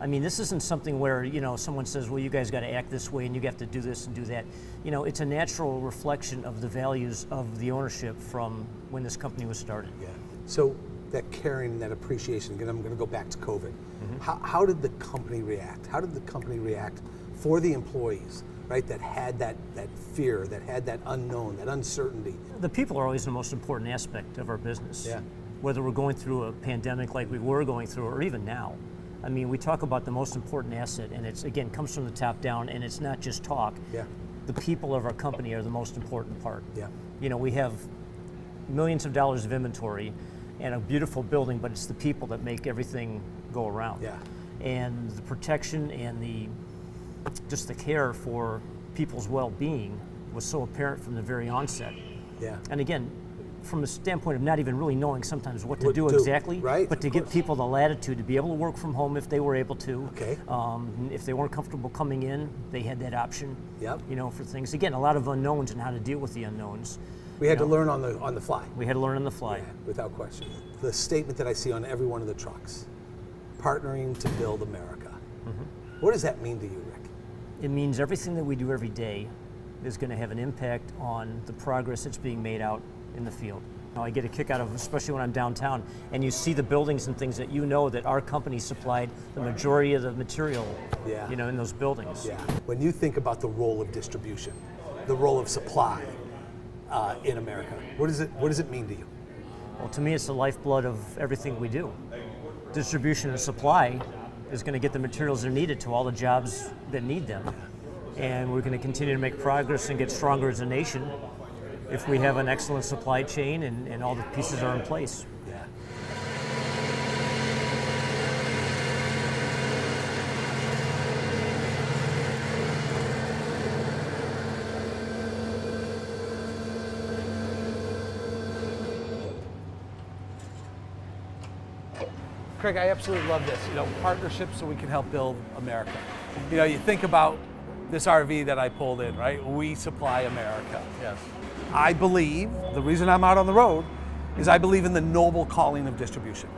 I mean, this isn't something where, you know, someone says, well, you guys got to act this way and you have to do this and do that. You know, it's a natural reflection of the values of the ownership from when this company was started. Yeah. So that caring, that appreciation, again, I'm going to go back to COVID. How did the company react? How did the company react for the employees, right, that had that fear, that had that unknown, that uncertainty? The people are always the most important aspect of our business. Yeah. Whether we're going through a pandemic like we were going through or even now. I mean, we talk about the most important asset, and it's, again, comes from the top down, and it's not just talk. Yeah. The people of our company are the most important part. Yeah. You know, we have millions of dollars of inventory and a beautiful building, but it's the people that make everything go around. Yeah. And the protection and just the care for people's well-being was so apparent from the very onset. Yeah. And again, from a standpoint of not even really knowing sometimes what to do do, exactly, right, but to of give course. people the latitude to be able to work from home if they were able to. Okay. If they weren't comfortable coming in, they had that option. Yep. You know, for things. Again, a lot of unknowns and how to deal with the unknowns. We had You to know, learn on the fly. We had to learn on the fly. Yeah, without question. The statement that I see on every one of the trucks, partnering to build America. What does that mean to you, Rick? It means everything that we do every day is going to have an impact on the progress that's being made out in the field. I get a kick out of, especially when I'm downtown, and you see the buildings and things that you know that our company supplied the majority of the material, Yeah. in those buildings. Yeah. When you think about the role of distribution, the role of supply in America, what does it mean to you? Well, to me, it's the lifeblood of everything we do. Distribution and supply is going to get the materials that are needed to all the jobs that need them. And we're going to continue to make progress and get stronger as a nation if we have an excellent supply chain and all the pieces are in place. Yeah. Craig, I absolutely love this. Partnerships so we can help build America. You think about this RV that I pulled in, right? We supply America. Yes. I believe, the reason I'm out on the road is I believe in the noble calling of distribution.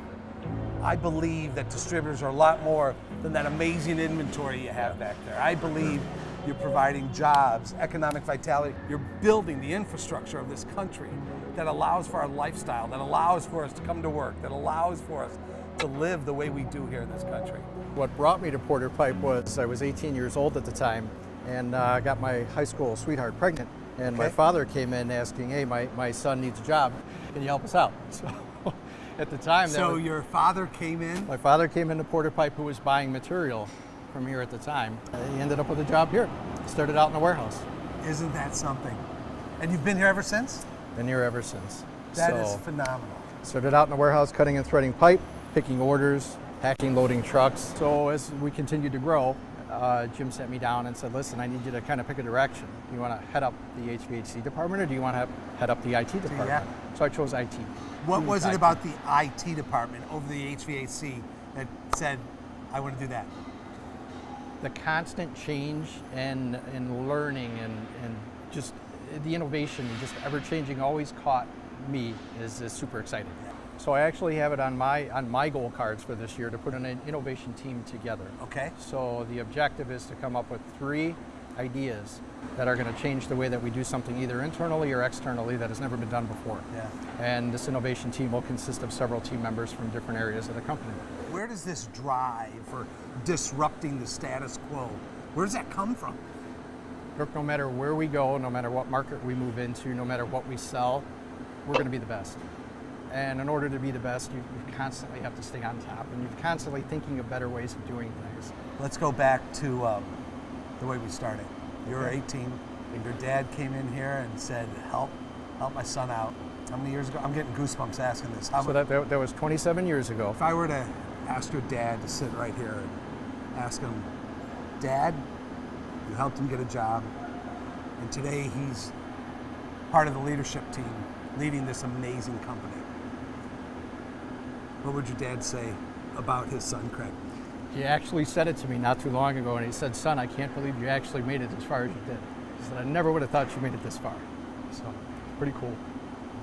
I believe that distributors are a lot more than that amazing inventory you have back there. I believe you're providing jobs, economic vitality. You're building the infrastructure of this country that allows for our lifestyle, that allows for us to come to work, that allows for us to live the way we do here in this country. What brought me to Porter Pipe was I was 18 years old at the time and got my high school sweetheart pregnant. And my father came in asking, hey, my son needs a job. Can you help us out? So at the time... So your father came in? My father came into Porter Pipe, who was buying material from here at the time. He ended up with a job here. Started out in a warehouse. Isn't that something? And you've been here ever since? Been here ever since. That is phenomenal. Started out in a warehouse cutting and threading pipe, picking orders, packing, loading trucks. So as we continued to grow, Jim sat me down and said, listen, I need you to kind of pick a direction. Do you want to head up the HVAC department or do you want to head up the IT department? Yeah. So I chose IT. What was it about the IT department over the HVAC that said, I want to do that? The constant change and learning and just the innovation, just ever-changing always caught me is super exciting. So I actually have it on my goal cards for this year to put an innovation team together. Okay. So the objective is to come up with 3 ideas that are going to change the way that we do something either internally or externally that has never been done before. Yeah. And this innovation team will consist of several team members from different areas of the company. Where does this drive for disrupting the status quo, where does that come from? Look, no matter where we go, no matter what market we move into, no matter what we sell, we're going to be the best. And in order to be the best, you constantly have to stay on top, and you're constantly thinking of better ways of doing things. Let's go back to the way we started. You were 18, and your dad came in here and said, help my son out. How many years ago? I'm getting goosebumps asking this. So that was 27 years ago. If I were to ask your dad to sit right here and ask him, Dad, you helped him get a job, and today he's part of the leadership team leading this amazing company. What would your dad say about his son, Craig? He actually said it to me not too long ago, and he said, son, I can't believe you actually made it as far as you did. He said, I never would have thought you made it this far. So, pretty cool.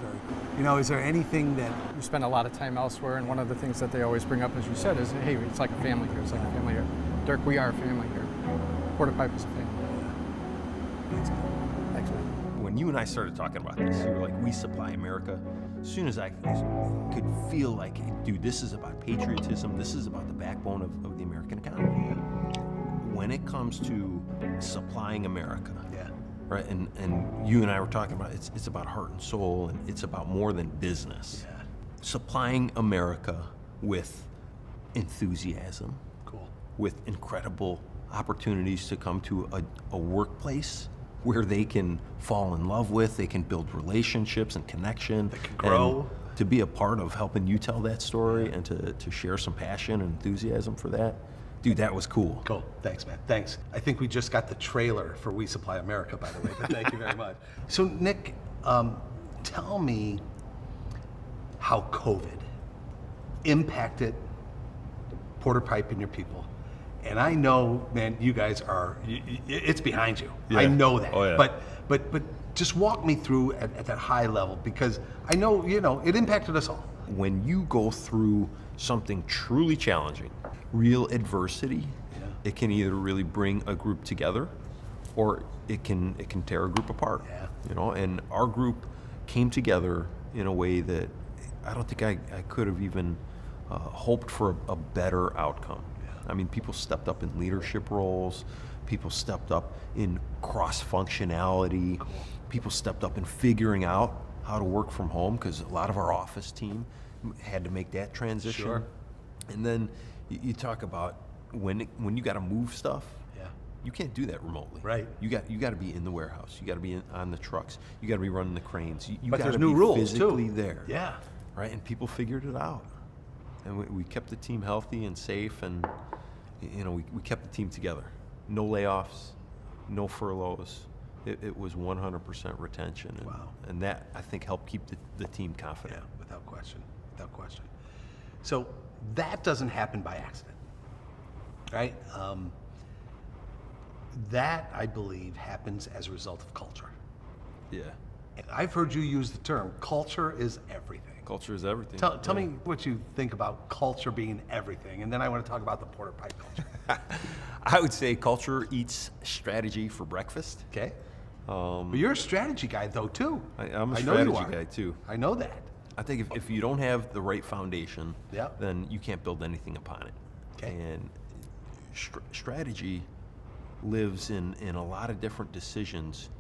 Very cool. Is there anything that... We spend a lot of time elsewhere, and one of the things that they always bring up, as you said, is, hey, it's like a family here. It's like a family here. Dirk, we are a family here. Porter Pipe is a family. Thanks, man. Thanks, man. When you and I started talking about this, you were like, we supply America. As soon as I could feel like, dude, this is about patriotism, this is about the backbone of the American economy. When it comes to supplying America, right, and you and I were talking about it's about heart and soul, and it's about more than business. Yeah. Supplying America with enthusiasm, cool, with incredible opportunities to come to a workplace where they can fall in love with, they can build relationships and connection. They can grow. And to be a part of helping you tell that story and to share some passion and enthusiasm for that. Dude, that was cool. Cool. Thanks, man. Thanks. I think we just got the trailer for We Supply America, by the way, but thank you very much. So, Nick, tell me how COVID impacted Porter Pipe and your people. And I know, man, you guys are, it's behind you. Yeah. I know that. Oh, yeah. But just walk me through at that high level, because I know, it impacted us all. When you go through something truly challenging, real adversity, it can either really bring a group together or it can tear a group apart. You know, and our group came together in a way that I don't think I could have even hoped for a better outcome. I mean, people stepped up in leadership roles, people stepped up in cross-functionality, people stepped up in figuring out how to work from home, because a lot of our office team had to make that transition. Sure. And then you talk about when you got to move stuff. You can't do that remotely. Right. You got to be in the warehouse. You got to be on the trucks. You got to be running the cranes. You But got there's to new be rules, physically too. there. Yeah. Right. And people figured it out, and we kept the team healthy and safe, and you know we kept the team together. No layoffs, no furloughs. It was 100% retention. And, Wow. And that I think helped keep the team confident. Yeah, without question, without question. So that doesn't happen by accident, right? That, I believe, happens as a result of culture. Yeah. I've heard you use the term, culture is everything. Culture is everything. Tell me what you think about culture being everything, and then I want to talk about the Porter Pipe culture. I would say culture eats strategy for breakfast. Okay. But you're a strategy guy, though, too. I'm a I know you strategy are. guy, too. I know that. I think if you don't have the right foundation, Yeah. then you can't build anything upon it. Okay. And strategy lives in a lot of different decisions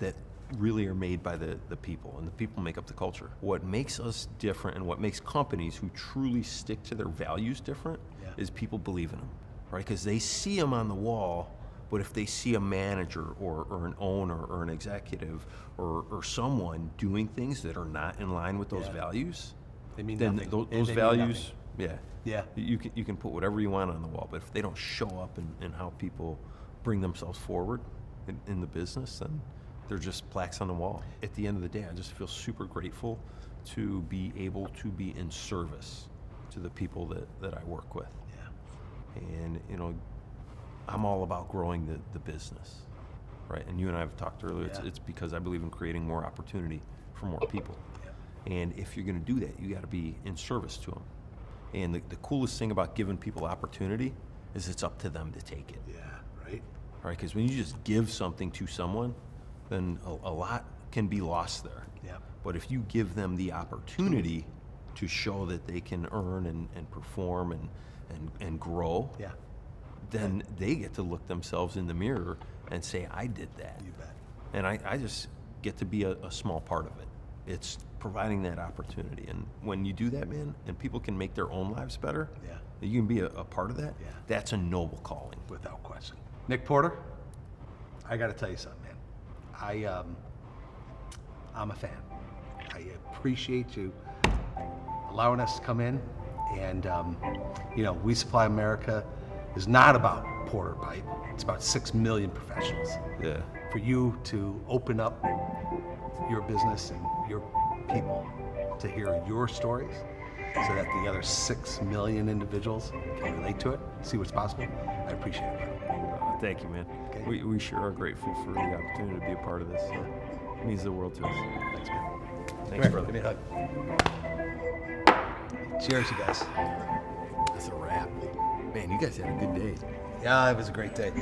that really are made by the people, and the people make up the culture. What makes us different and what makes companies who truly stick to their values different is people believe in them, right? Because they see them on the wall, but if they see a manager or an owner or an executive or someone doing things that are not in line with those values, They mean then nothing. those They mean values, nothing. yeah, you can put whatever you want on the wall, but if they don't show up in how people bring themselves forward in the business, then they're just plaques on the wall. At the end of the day, I just feel super grateful to be able to be in service to the people that I work with. Yeah. And you know, I'm all about growing the business, right? And you and I have talked earlier, it's because I believe in creating more opportunity for more people. And if you're gonna do that, you gotta be in service to them. And the coolest thing about giving people opportunity is it's up to them to take it. Yeah, right? Right, because when you just give something to someone, then a lot can be lost there. Yeah. But if you give them the opportunity to show that they can earn and perform and grow, then they get to look themselves in the mirror and say, I did that. You bet. And I just get to be a small part of it. It's providing that opportunity. And when you do that, man, and people can make their own lives better, you can be a part of that, that's a noble calling. Without question. Nick Porter, I got to tell you something, man. I'm a fan. I appreciate you allowing us to come in, and you know, We Supply America is not about Porter Pipe. It's about 6 million professionals. Yeah. For you to open up your business and your people to hear your stories, so that the other 6 million individuals can relate to it, see what's possible. I appreciate it. Thank you, man. Okay. We sure are grateful for the opportunity to be a part of this. So it means the world to us. Thanks, man. Thanks, brother. Give me a hug. Cheers, you guys. That's a wrap. Man, you guys had a good day. Yeah, it was a great day.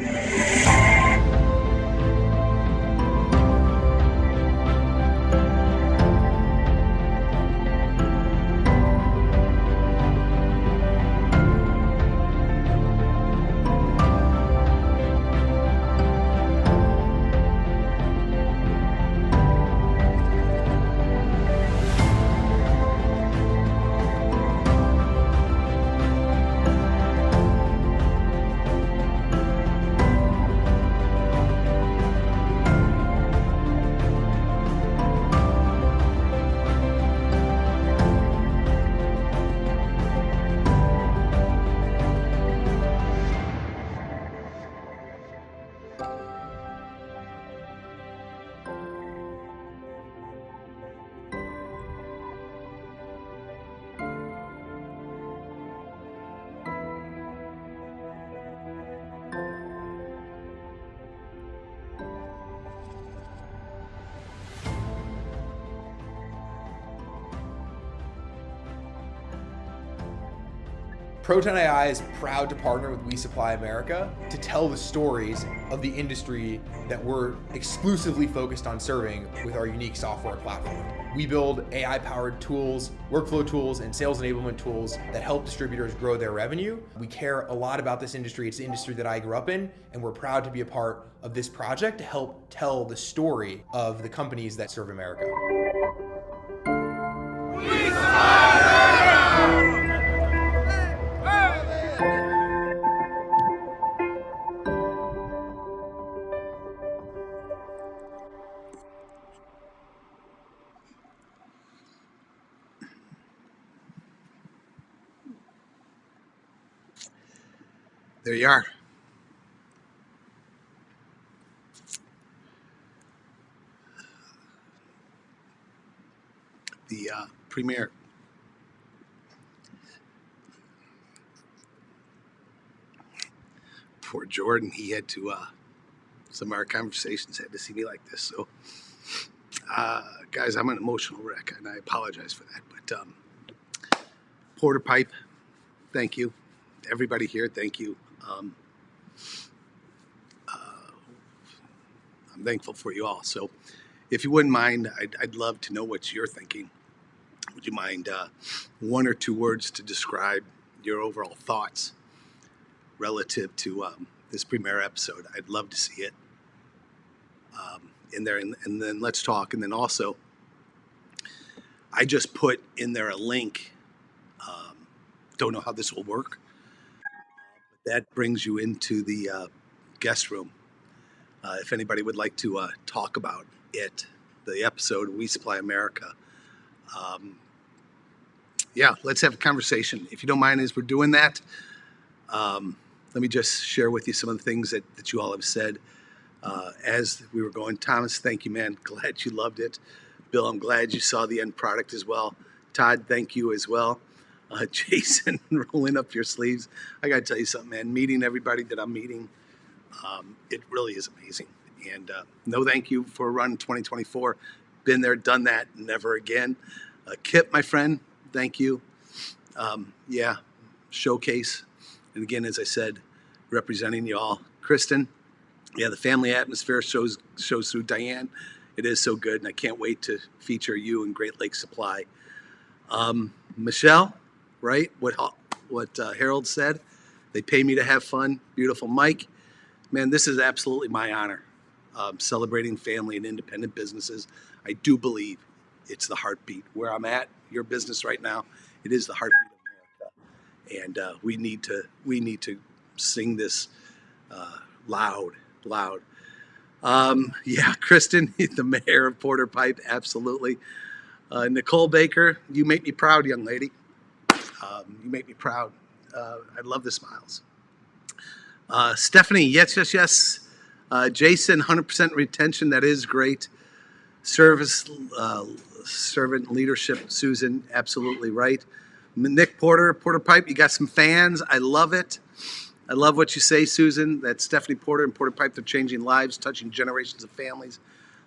Proton AI is proud to partner with We Supply America to tell the stories of the industry that we're exclusively focused on serving with our unique software platform. We build AI-powered tools, workflow tools, and sales enablement tools that help distributors grow their revenue. We care a lot about this industry. It's the industry that I grew up in, and we're proud to be a part of this project to help tell the story of the companies that serve America. We Supply America! There you are. The premiere. Poor Jordan, he had to, some of our conversations had to see me like this. So, guys, I'm an emotional wreck, and I apologize for that. But Porter Pipe, thank you. Everybody here, thank you. I'm thankful for you all. So if you wouldn't mind, I'd love to know what you're thinking. Would you mind 1 or 2 words to describe your overall thoughts relative to this premiere episode? I'd love to see it in there, and then let's talk. And then also, I just put in there a link. Don't know how this will work, but that brings you into the guest room. If anybody would like to talk about it, the episode We Supply America, yeah, let's have a conversation. If you don't mind, as we're doing that, let me just share with you some of the things that you all have said as we were going. Thomas, thank you, man. Glad you loved it. Bill, I'm glad you saw the end product as well. Todd, thank you as well. Jason, rolling up your sleeves. I got to tell you something, man. Meeting everybody that I'm meeting, it really is amazing. And no thank you for Run 2024. Been there, done that, never again. Kip, my friend, thank you. Yeah, Showcase. And again, as I said, representing you all. Kristen, yeah, the family atmosphere shows through. Diane, it is so good, and I can't wait to feature you in Great Lakes Supply. Michelle, right? What Harold said. They pay me to have fun. Beautiful. Mike, man, this is absolutely my honor. Celebrating family and independent businesses. I do believe it's the heartbeat. Where I'm at, your business right now, it is the heartbeat of America. And we need to sing this loud. Yeah, Kristen, the mayor of Porter Pipe, absolutely. Nicole Baker, you make me proud, young lady. You make me proud. I love the smiles. Stephanie, yes. Jason, 100% retention. That is great. Service, servant leadership. Susan, absolutely right. Nick Porter, Porter Pipe, you got some fans. I love it. I love what you say, Susan. That Stephanie Porter and Porter Pipe, they're changing lives, touching generations of families,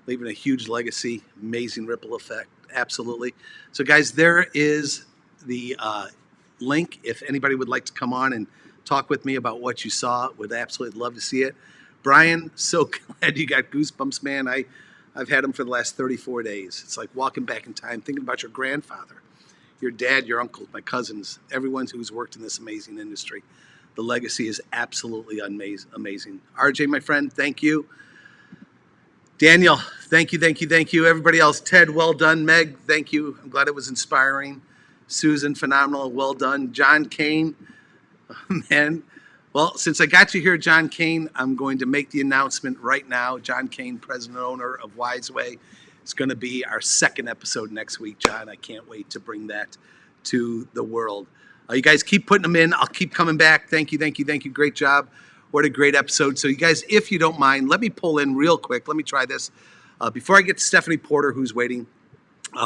leaving a huge legacy. Amazing ripple effect. Absolutely. So, guys, there is the link. If anybody would like to come on and talk with me about what you saw, would absolutely love to see it. Brian, so glad you got goosebumps, man. I've had them for the last 34 days. It's like walking back in time, thinking about your grandfather, your dad, your uncles, my cousins, everyone who's worked in this amazing industry. The legacy is absolutely amazing. RJ, my friend, thank you. Daniel, thank you. Everybody else, Ted, well done. Meg, thank you. I'm glad it was inspiring. Susan, phenomenal, well done. John Kane, man. Well, since I got you here, John Kane, I'm going to make the announcement right now. John Kane, president and owner of Wiseway. It's going to be our second episode next week, John. I can't wait to bring that to the world. You guys keep putting them in. I'll keep coming back. Thank you. Great job. What a great episode. So you guys, if you don't mind, let me pull in real quick. Let me try this. Before I get to Stephanie Porter, who's waiting,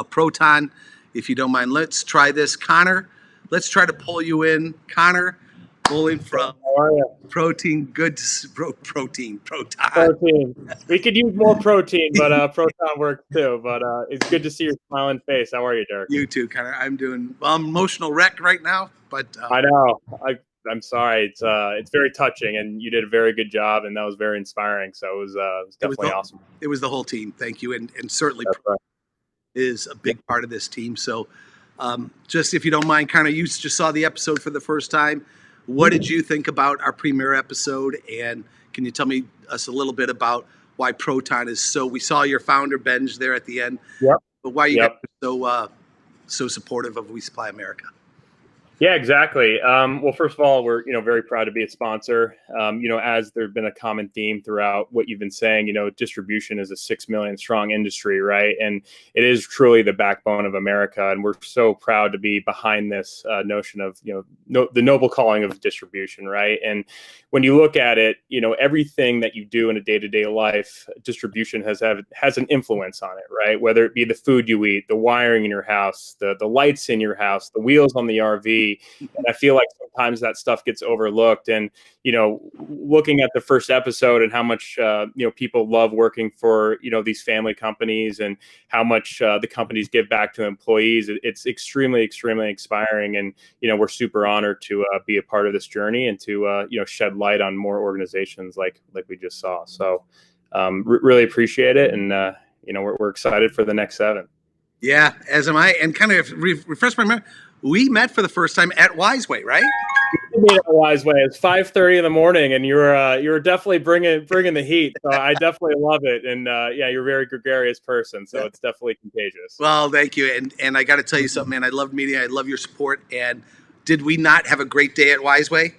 Proton, if you don't mind, let's try this. Connor, let's try to pull you in. Connor, Pulling from How are you? protein, good protein. Protein. We could use more protein, but proton works too. But it's good to see your smiling face. How are you, Dirk? You too, Connor. I'm doing I'm emotional wreck right now, but I know. I'm sorry. It's very touching, and you did a very good job, and that was very inspiring. So it was definitely awesome. It was the whole team. Thank you, and certainly is a big part of this team. So, just if you don't mind, Connor, you just saw the episode for the first time. What did you think about our premiere episode? And can you tell us a little bit about why Proton is so? We saw your founder Benj there at the end. Yep. But why you guys are so supportive of We Supply America? Yeah, exactly. Well, first of all, we're very proud to be a sponsor. As there's been a common theme throughout what you've been saying, distribution is a 6 million strong industry, right? And it is truly the backbone of America, and we're so proud to be behind this notion of the noble calling of distribution, right? And when you look at it, everything that you do in a day-to-day life, distribution has an influence on it, right? Whether it be the food you eat, the wiring in your house, the lights in your house, the wheels on the RV. And I feel like sometimes that stuff gets overlooked. And, looking at the first episode and how much, people love working for, these family companies and how much the companies give back to employees, it's extremely, extremely inspiring. And, we're super honored to be a part of this journey and to, shed light on more organizations like we just saw. So really appreciate it. And, we're excited for the next 7. Yeah, as am I. And kind of refresh my memory, we met for the first time at Wiseway, right? We met at Wiseway. It's 5:30 in the morning, and you were definitely bringing the heat. So I definitely love it. And you're a very gregarious person, so it's definitely contagious. Well, thank you. And I got to tell you something, man. I love meeting. I love your support. And did we not have a great day at Wiseway?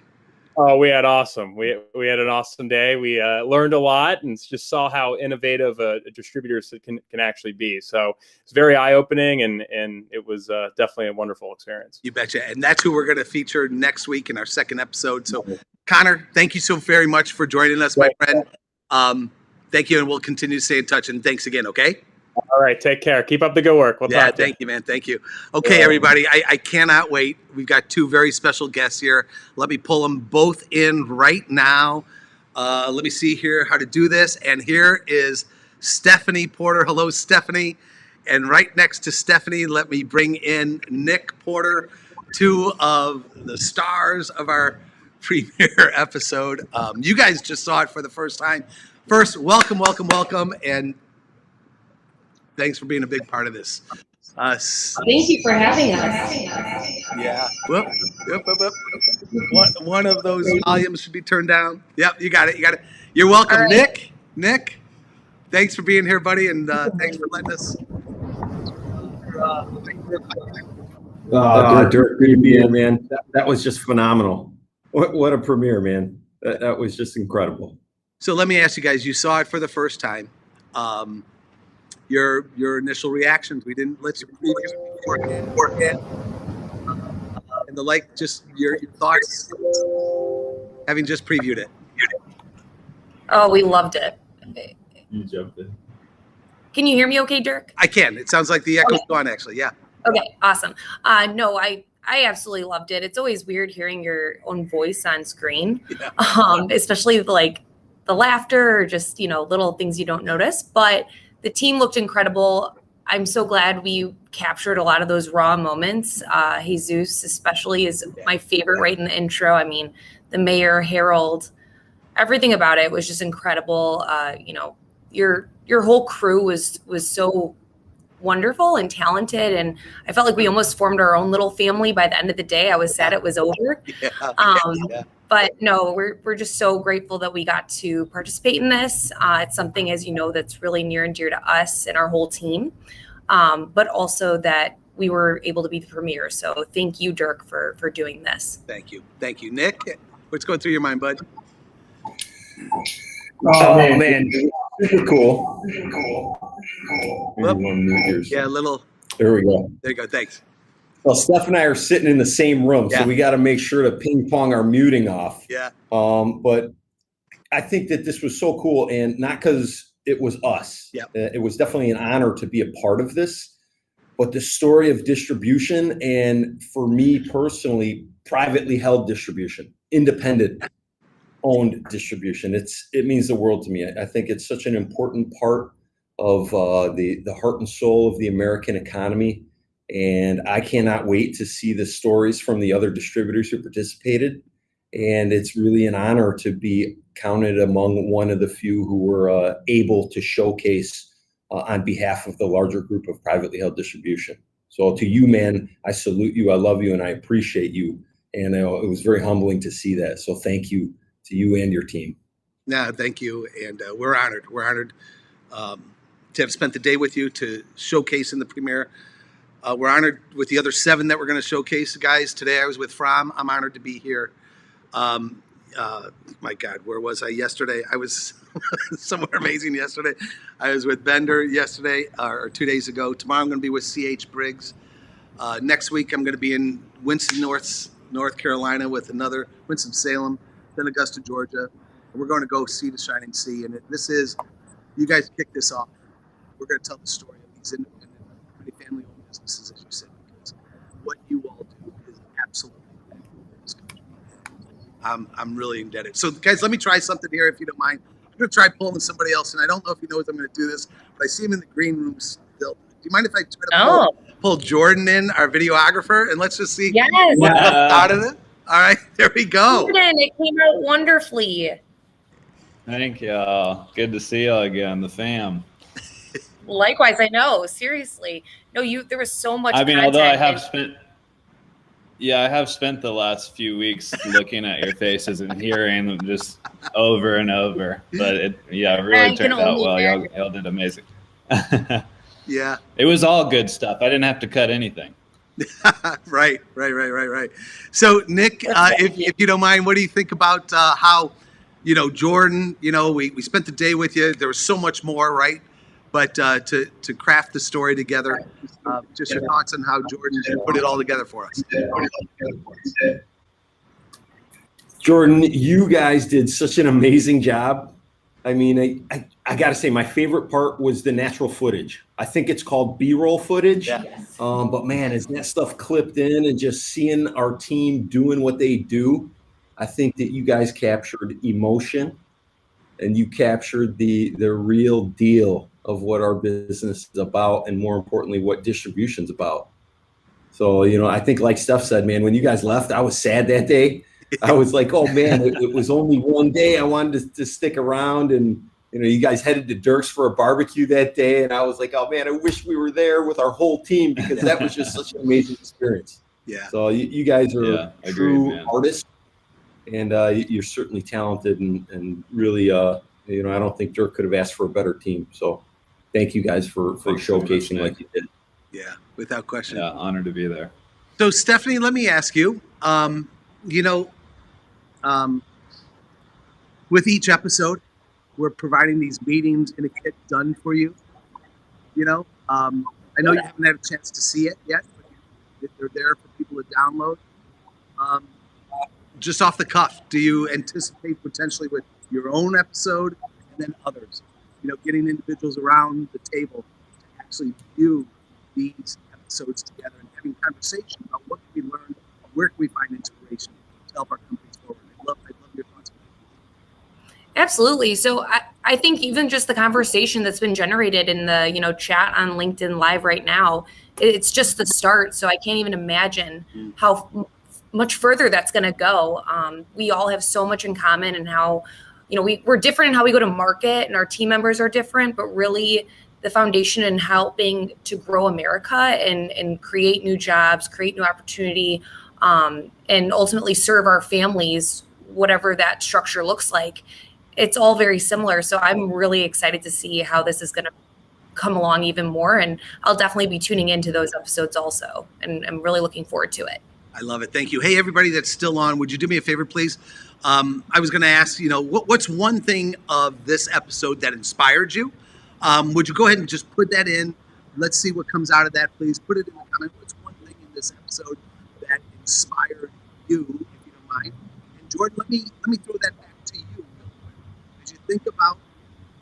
Oh, we had awesome. We had an awesome day. We learned a lot and just saw how innovative a distributor can actually be. So it's very eye-opening, and it was definitely a wonderful experience. You betcha. And that's who we're going to feature next week in our second episode. So, Connor, thank you so very much for joining us, my friend. Thank you, and we'll continue to stay in touch. And thanks again, okay? All right, take care. Keep up the good work. We'll talk to you. Thank you, man. Thank you. Okay, everybody, I cannot wait. We've got 2 very special guests here. Let me pull them both in right now. Let me see here how to do this. And here is Stephanie Porter. Hello, Stephanie. And right next to Stephanie, let me bring in Nick Porter, 2 of the stars of our premiere episode. You guys just saw it for the first time. First, welcome. And thanks for being a big part of this. Thank you for having us. Yeah. Whoop. One of those volumes should be turned down. Yep, you got it. You're welcome, right. Nick. Thanks for being here, buddy, and thanks for letting us. Dirk, good to be here, man. That was just phenomenal. What a premiere, man. That was just incredible. So let me ask you guys, you saw it for the first time. Your initial reactions. We didn't let you beforehand. And just your thoughts, having just previewed it. Oh, we loved it. You jumped in. Can you hear me okay, Dirk? I can. It sounds like the echo's gone, actually. Yeah. Okay, awesome. No, I absolutely loved it. It's always weird hearing your own voice on screen, especially like the laughter or just, little things you don't notice. But the team looked incredible. I'm so glad we captured a lot of those raw moments. Jesus especially is my favorite right in the intro. I mean, the mayor, Harold, everything about it was just incredible. Your whole crew was so wonderful and talented, and I felt like we almost formed our own little family by the end of the day. I was sad it was over. But no, we're just so grateful that we got to participate in this. It's something, as you know, that's really near and dear to us and our whole team, but also that we were able to be the premiere. So thank you, Dirk, for doing this. Thank you. Nick, what's going through your mind, bud? Oh, man. Super cool. Yeah, little. There we go. There you go. Thanks. Well, Steph and I are sitting in the same room, so we got to make sure to ping pong our muting off. Yeah. But I think that this was so cool, and not because it was us. Yeah. It was definitely an honor to be a part of this. But the story of distribution, and for me personally, privately held distribution, independent owned distribution. It means the world to me. I think it's such an important part of the heart and soul of the American economy. And I cannot wait to see the stories from the other distributors who participated. And it's really an honor to be counted among one of the few who were able to showcase on behalf of the larger group of privately held distribution. So to you, man, I salute you, I love you, and I appreciate you. And it was very humbling to see that. So thank you to you and your team. No, thank you. And we're honored. We're honored to have spent the day with you to showcase in the premiere. We're honored with the other 7 that we're going to showcase, guys. Today I was with Fromm. I'm honored to be here. My God, where was I yesterday? I was somewhere amazing yesterday. I was with Bender yesterday, or 2 days ago. Tomorrow I'm going to be with C.H. Briggs. Next week I'm going to be in Winston, North Carolina with another Winston-Salem, then Augusta, Georgia. And we're going to go see the Shining Sea. And you guys kick this off. We're going to tell the story of these independent, pretty family-owned businesses, as you said, because what you all do is absolutely incredible in this country. I'm really indebted. So, guys, let me try something here, if you don't mind. I'm going to try pulling somebody else, and I don't know if he knows I'm going to do this, but I see him in the green room still. Do you mind if I try to pull Jordan in, our videographer, and let's just see what comes out of it? All right, there we go. Jordan, it came out wonderfully. Thank y'all. Good to see y'all again, the fam. Likewise, I know. Seriously, no, there was so much. I mean, content although I have spent the last few weeks looking at your faces and hearing them just over and over. But it really turned out well. Y'all did amazing. Yeah. It was all good stuff. I didn't have to cut anything. Right. So, Nick, if you don't mind, what do you think about how, Jordan, we spent the day with you. There was so much more, right? But to craft the story together, just your thoughts on how Jordan put it all together for us. Jordan, you guys did such an amazing job. I mean, I got to say, my favorite part was the natural footage. I think it's called B-roll footage. Yeah. But man, as that stuff clipped in and just seeing our team doing what they do, I think that you guys captured emotion and you captured the real deal of what our business is about, and more importantly, what distribution's about. So, I think like Steph said, man, when you guys left, I was sad that day. I was like, oh man, it was only one day. I wanted to stick around, and you guys headed to Dirk's for a barbecue that day, and I was like, oh man, I wish we were there with our whole team, because that was just such an amazing experience. Yeah. So you guys are true agreed, artists, and you're certainly talented, and really, I don't think Dirk could have asked for a better team. So thank you guys for showcasing like you did. Yeah, without question. Yeah, honored to be there. So, Stephanie, let me ask you, with each episode, we're providing these meetings in a kit done for you. I know you haven't had a chance to see it yet, but they're there for people to download. Just off the cuff, do you anticipate potentially with your own episode and then others, getting individuals around the table to actually view these episodes together and having conversation about what can we learn, where can we find inspiration to help our companies forward? I'd love your thoughts. Absolutely. So I think even just the conversation that's been generated in the chat on LinkedIn Live right now, it's just the start. So I can't even imagine how much further that's going to go. We all have so much in common, and how we're different in how we go to market, and our team members are different, but really the foundation in helping to grow America and create new jobs, create new opportunity, and ultimately serve our families, whatever that structure looks like. It's all very similar. So I'm really excited to see how this is going to come along even more. And I'll definitely be tuning into those episodes also. And I'm really looking forward to it. I love it. Thank you. Hey, everybody that's still on, would you do me a favor, please? I was going to ask, what's one thing of this episode that inspired you? Would you go ahead and just put that in? Let's see what comes out of that, please. Put it in the comment. What's one thing in this episode that inspired you, if you don't mind? And Jordan, let me throw that back to you. As you think about,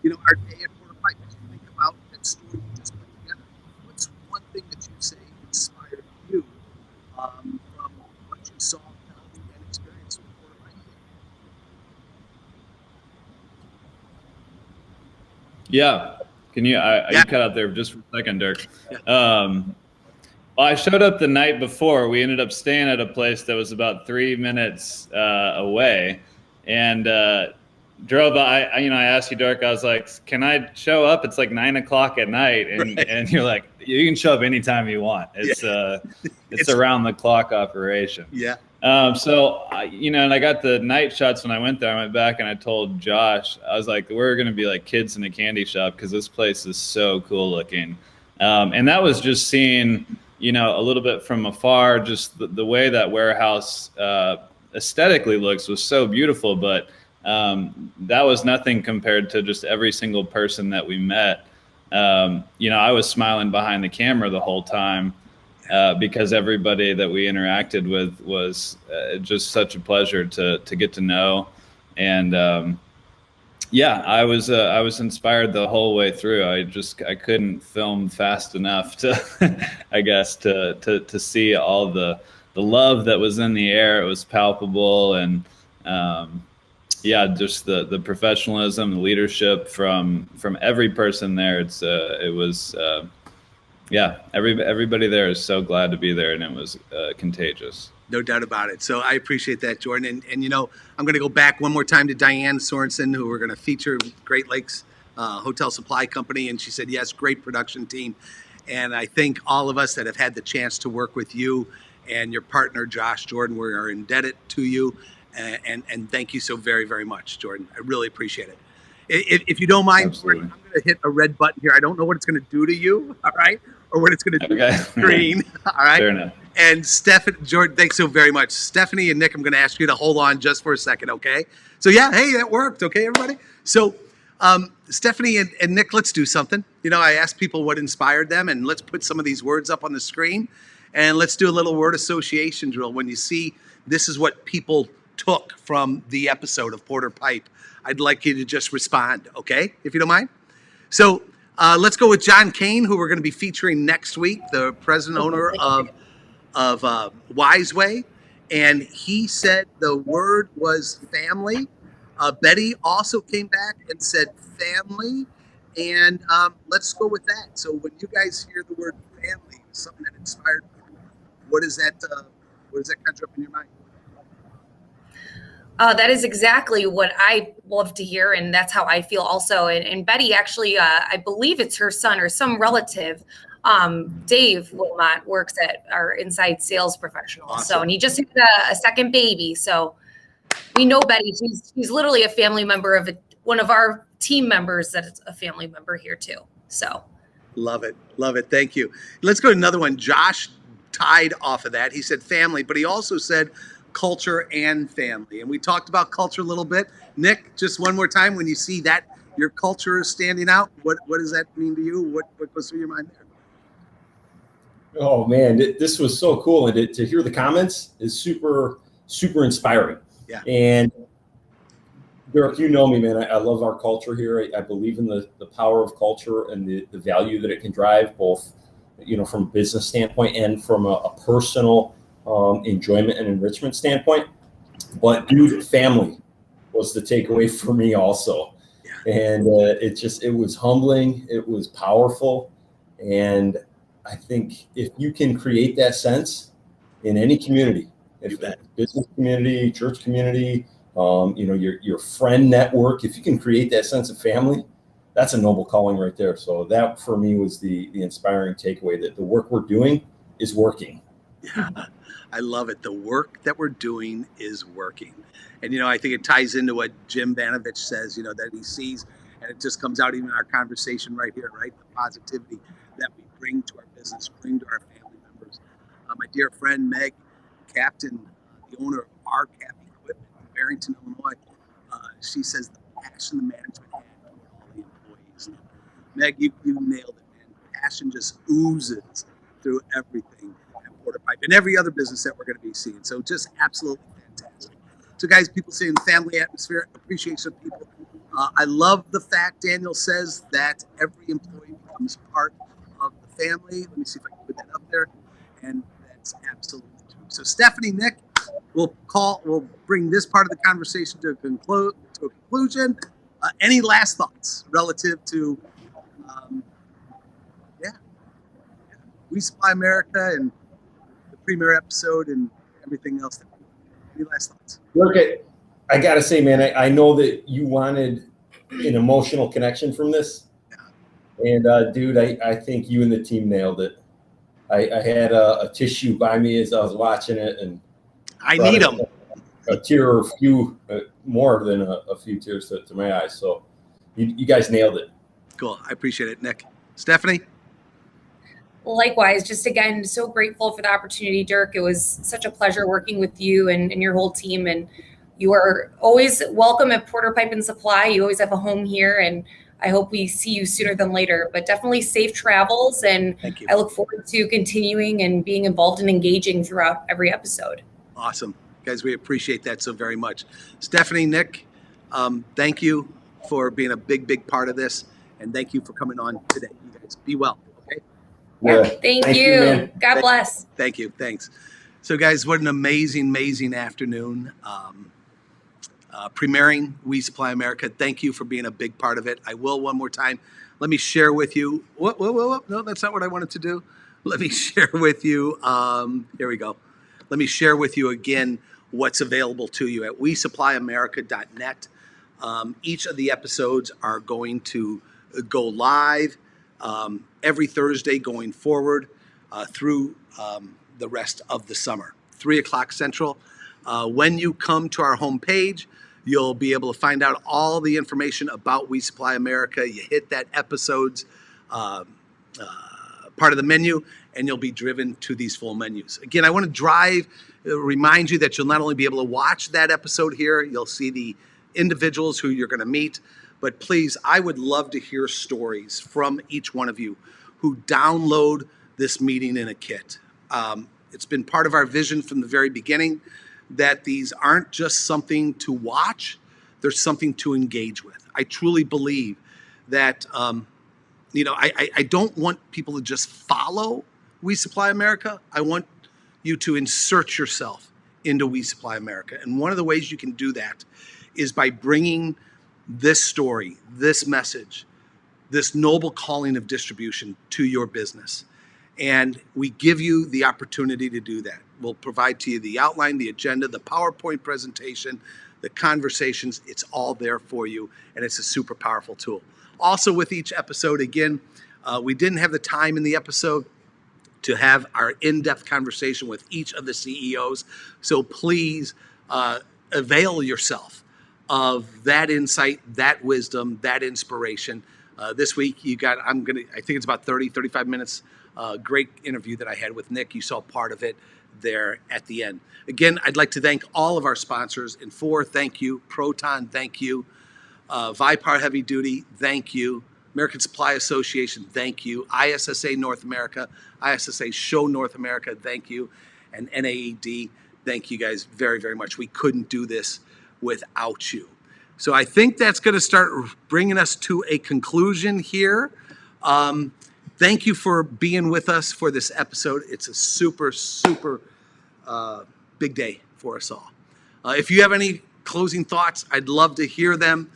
our day at Porter Pipe, as you think about that story you just put together, what's one thing that you say inspired you from what you saw Yeah. Can you? You cut out there just for a second, Dirk. Well, I showed up the night before. We ended up staying at a place that was about 3 minutes away, and drove. I asked you, Dirk. I was like, "Can I show up? It's like 9 o'clock at night," and you're like, "You can show up anytime you want. It's it's around the clock operation." Yeah. So and I got the night shots when I went there. I went back and I told Josh, I was like, "We're gonna be like kids in a candy shop because this place is so cool looking," and that was just seeing. A little bit from afar, just the way that warehouse aesthetically looks was so beautiful, but that was nothing compared to just every single person that we met. I was smiling behind the camera the whole time because everybody that we interacted with was just such a pleasure to get to know. And I was inspired the whole way through. I couldn't film fast enough to, I guess, to see all the love that was in the air. It was palpable, and just the professionalism, the leadership from every person there. Everybody there is so glad to be there, and it was contagious. No doubt about it. So I appreciate that, Jordan. And I'm going to go back one more time to Diane Sorensen, who we're going to feature Great Lakes Hotel Supply Company. And she said, yes, great production team. And I think all of us that have had the chance to work with you and your partner, Josh Jordan, we are indebted to you. And thank you so very, very much, Jordan. I really appreciate it. If you don't mind, Jordan, I'm going to hit a red button here. I don't know what it's going to do to you, all right? Or what it's going to do to the screen, all right? Fair enough. And Jordan, thanks so very much. Stephanie and Nick, I'm going to ask you to hold on just for a second, okay? So hey, that worked, okay, everybody? So Stephanie and Nick, let's do something. I asked people what inspired them, and let's put some of these words up on the screen, and let's do a little word association drill. When you see this is what people took from the episode of Porter Pipe, I'd like you to just respond, okay, if you don't mind? So let's go with John Kane, who we're going to be featuring next week, the president owner of Wiseway, and he said the word was family. Betty also came back and said family, and let's go with that. So when you guys hear the word family, something that inspired you, what does that conjure up in your mind? That is exactly what I love to hear, and that's how I feel also. And Betty actually, I believe it's her son or some relative, Dave Wilmot, works at our inside sales professional. Awesome. So, and he just had a second baby. So we know Betty. She's literally a family member of one of our team members that is a family member here too. So love it. Thank you. Let's go to another one. Josh tied off of that. He said family, but he also said culture and family. And we talked about culture a little bit. Nick, just one more time, when you see that your culture is standing out, what does that mean to you? What goes through your mind there? Oh man, this was so cool, and to hear the comments is super, super inspiring. Yeah. And Dirk, you know me, man. I love our culture here. I believe in the power of culture and the value that it can drive, both from a business standpoint and from a personal enjoyment and enrichment standpoint. But dude, family was the takeaway for me also. Yeah. And it was humbling. It was powerful, and I think if you can create that sense in any community, if business community, church community, your friend network, if you can create that sense of family, that's a noble calling right there. So that for me was the inspiring takeaway, that the work we're doing is working. Yeah, I love it. The work that we're doing is working. And, I think it ties into what Jim Banovich says, that he sees, and it just comes out even in our conversation right here, right? The positivity that we bring to our business, bring to our family members. My dear friend, Meg, captain, the owner of RCAP Equipment in Barrington, Illinois, she says the passion the management had toward all the employees. Meg, you nailed it, man. Passion just oozes through everything at Porter Pipe and every other business that we're going to be seeing. So just absolutely fantastic. So guys, people saying family atmosphere, appreciation of people. I love the fact Daniel says that every employee becomes part of the family. Let me see if I can put that up there. And that's absolutely true. So Stephanie, Nick, we'll bring this part of the conversation to a conclusion. Any last thoughts relative to, yeah, We Supply America and the premiere episode and everything else? Any last thoughts? Look, I gotta say, man, I know that you wanted an emotional connection from this, and dude, I think you and the team nailed it. I had a tissue by me as I was watching it, and I need them. A tear or a few, more than a few tears to my eyes. So you guys nailed it. Cool. I appreciate it, Nick. Stephanie? Likewise, just again, so grateful for the opportunity, Dirk. It was such a pleasure working with you and your whole team. And you are always welcome at Porter Pipe and Supply. You always have a home here, and I hope we see you sooner than later. But definitely safe travels, and I look forward to continuing and being involved and engaging throughout every episode. Awesome. Guys, we appreciate that so very much. Stephanie, Nick, thank you for being a big part of this, and thank you for coming on today. You guys, be well, okay? Yeah, thank you. God bless. Thank you. Thanks. So, guys, what an amazing afternoon. Premiering We Supply America. Thank you for being a big part of it. I will one more time. Let me share with you. Whoa. No, that's not what I wanted to do. Let me share with you. Here we go. Let me share with you again what's available to you at wesupplyamerica.net. Each of the episodes are going to go live every Thursday going forward through the rest of the summer, 3 o'clock Central. When you come to our homepage, you'll be able to find out all the information about We Supply America. You hit that episode's part of the menu, and you'll be driven to these full menus. Again, I want to remind you that you'll not only be able to watch that episode here, you'll see the individuals who you're going to meet, but please, I would love to hear stories from each one of you who download this meeting in a kit. It's been part of our vision from the very beginning that these aren't just something to watch, they're something to engage with. I truly believe that, I don't want people to just follow We Supply America. I want you to insert yourself into We Supply America. And one of the ways you can do that is by bringing this story, this message, this noble calling of distribution to your business. And we give you the opportunity to do that. We'll provide to you the outline, the agenda, the PowerPoint presentation, the conversations. It's all there for you, and it's a super powerful tool. Also, with each episode, again, we didn't have the time in the episode to have our in-depth conversation with each of the CEOs. So please avail yourself of that insight, that wisdom, that inspiration. This week, I think it's about 30, 35 minutes. Great interview that I had with Nick. You saw part of it there at the end. Again, I'd like to thank all of our sponsors. Infor, thank you. Proton, thank you. Vipar Heavy Duty, thank you. American Supply Association, thank you. ISSA North America, ISSA Show North America, thank you. And NAED, thank you guys very, very much. We couldn't do this without you. So I think that's going to start bringing us to a conclusion here. Thank you for being with us for this episode. It's a super big day for us all. If you have any closing thoughts, I'd love to hear them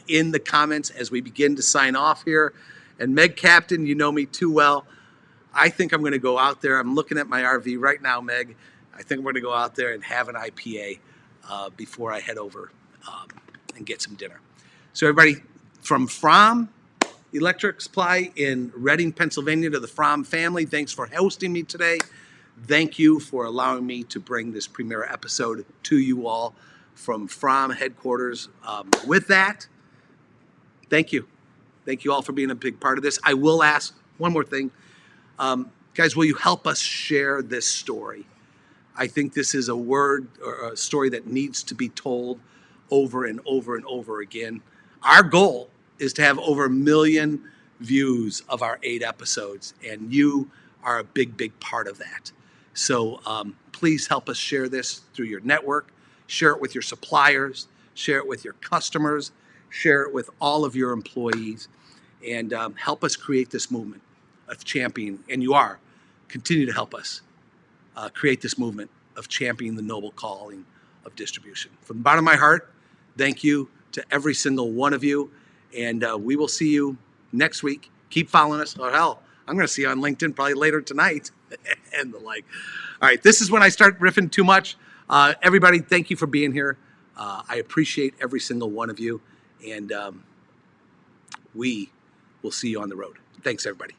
in the comments as we begin to sign off here. And Meg Captain, you know me too well. I think I'm going to go out there. I'm looking at my RV right now, Meg. I think I'm going to go out there and have an IPA before I head over and get some dinner. So everybody, from Electric Supply in Reading, Pennsylvania, to the Fromm family, thanks for hosting me today. Thank you for allowing me to bring this premiere episode to you all from Fromm headquarters. With that, thank you. Thank you all for being a big part of this. I will ask one more thing. Guys, will you help us share this story? I think this is a word or a story that needs to be told over and over and over again. Our goal is to have over 1 million views of our 8 episodes, and you are a big part of that. So please help us share this through your network, share it with your suppliers, share it with your customers, share it with all of your employees, and help us create this movement of championing, and you are, continue to help us create this movement of championing the noble calling of distribution. From the bottom of my heart, thank you, to every single one of you. And we will see you next week. Keep following us. Or hell, I'm going to see you on LinkedIn probably later tonight and the like. All right, this is when I start riffing too much. Everybody, thank you for being here. I appreciate every single one of you. And we will see you on the road. Thanks, everybody.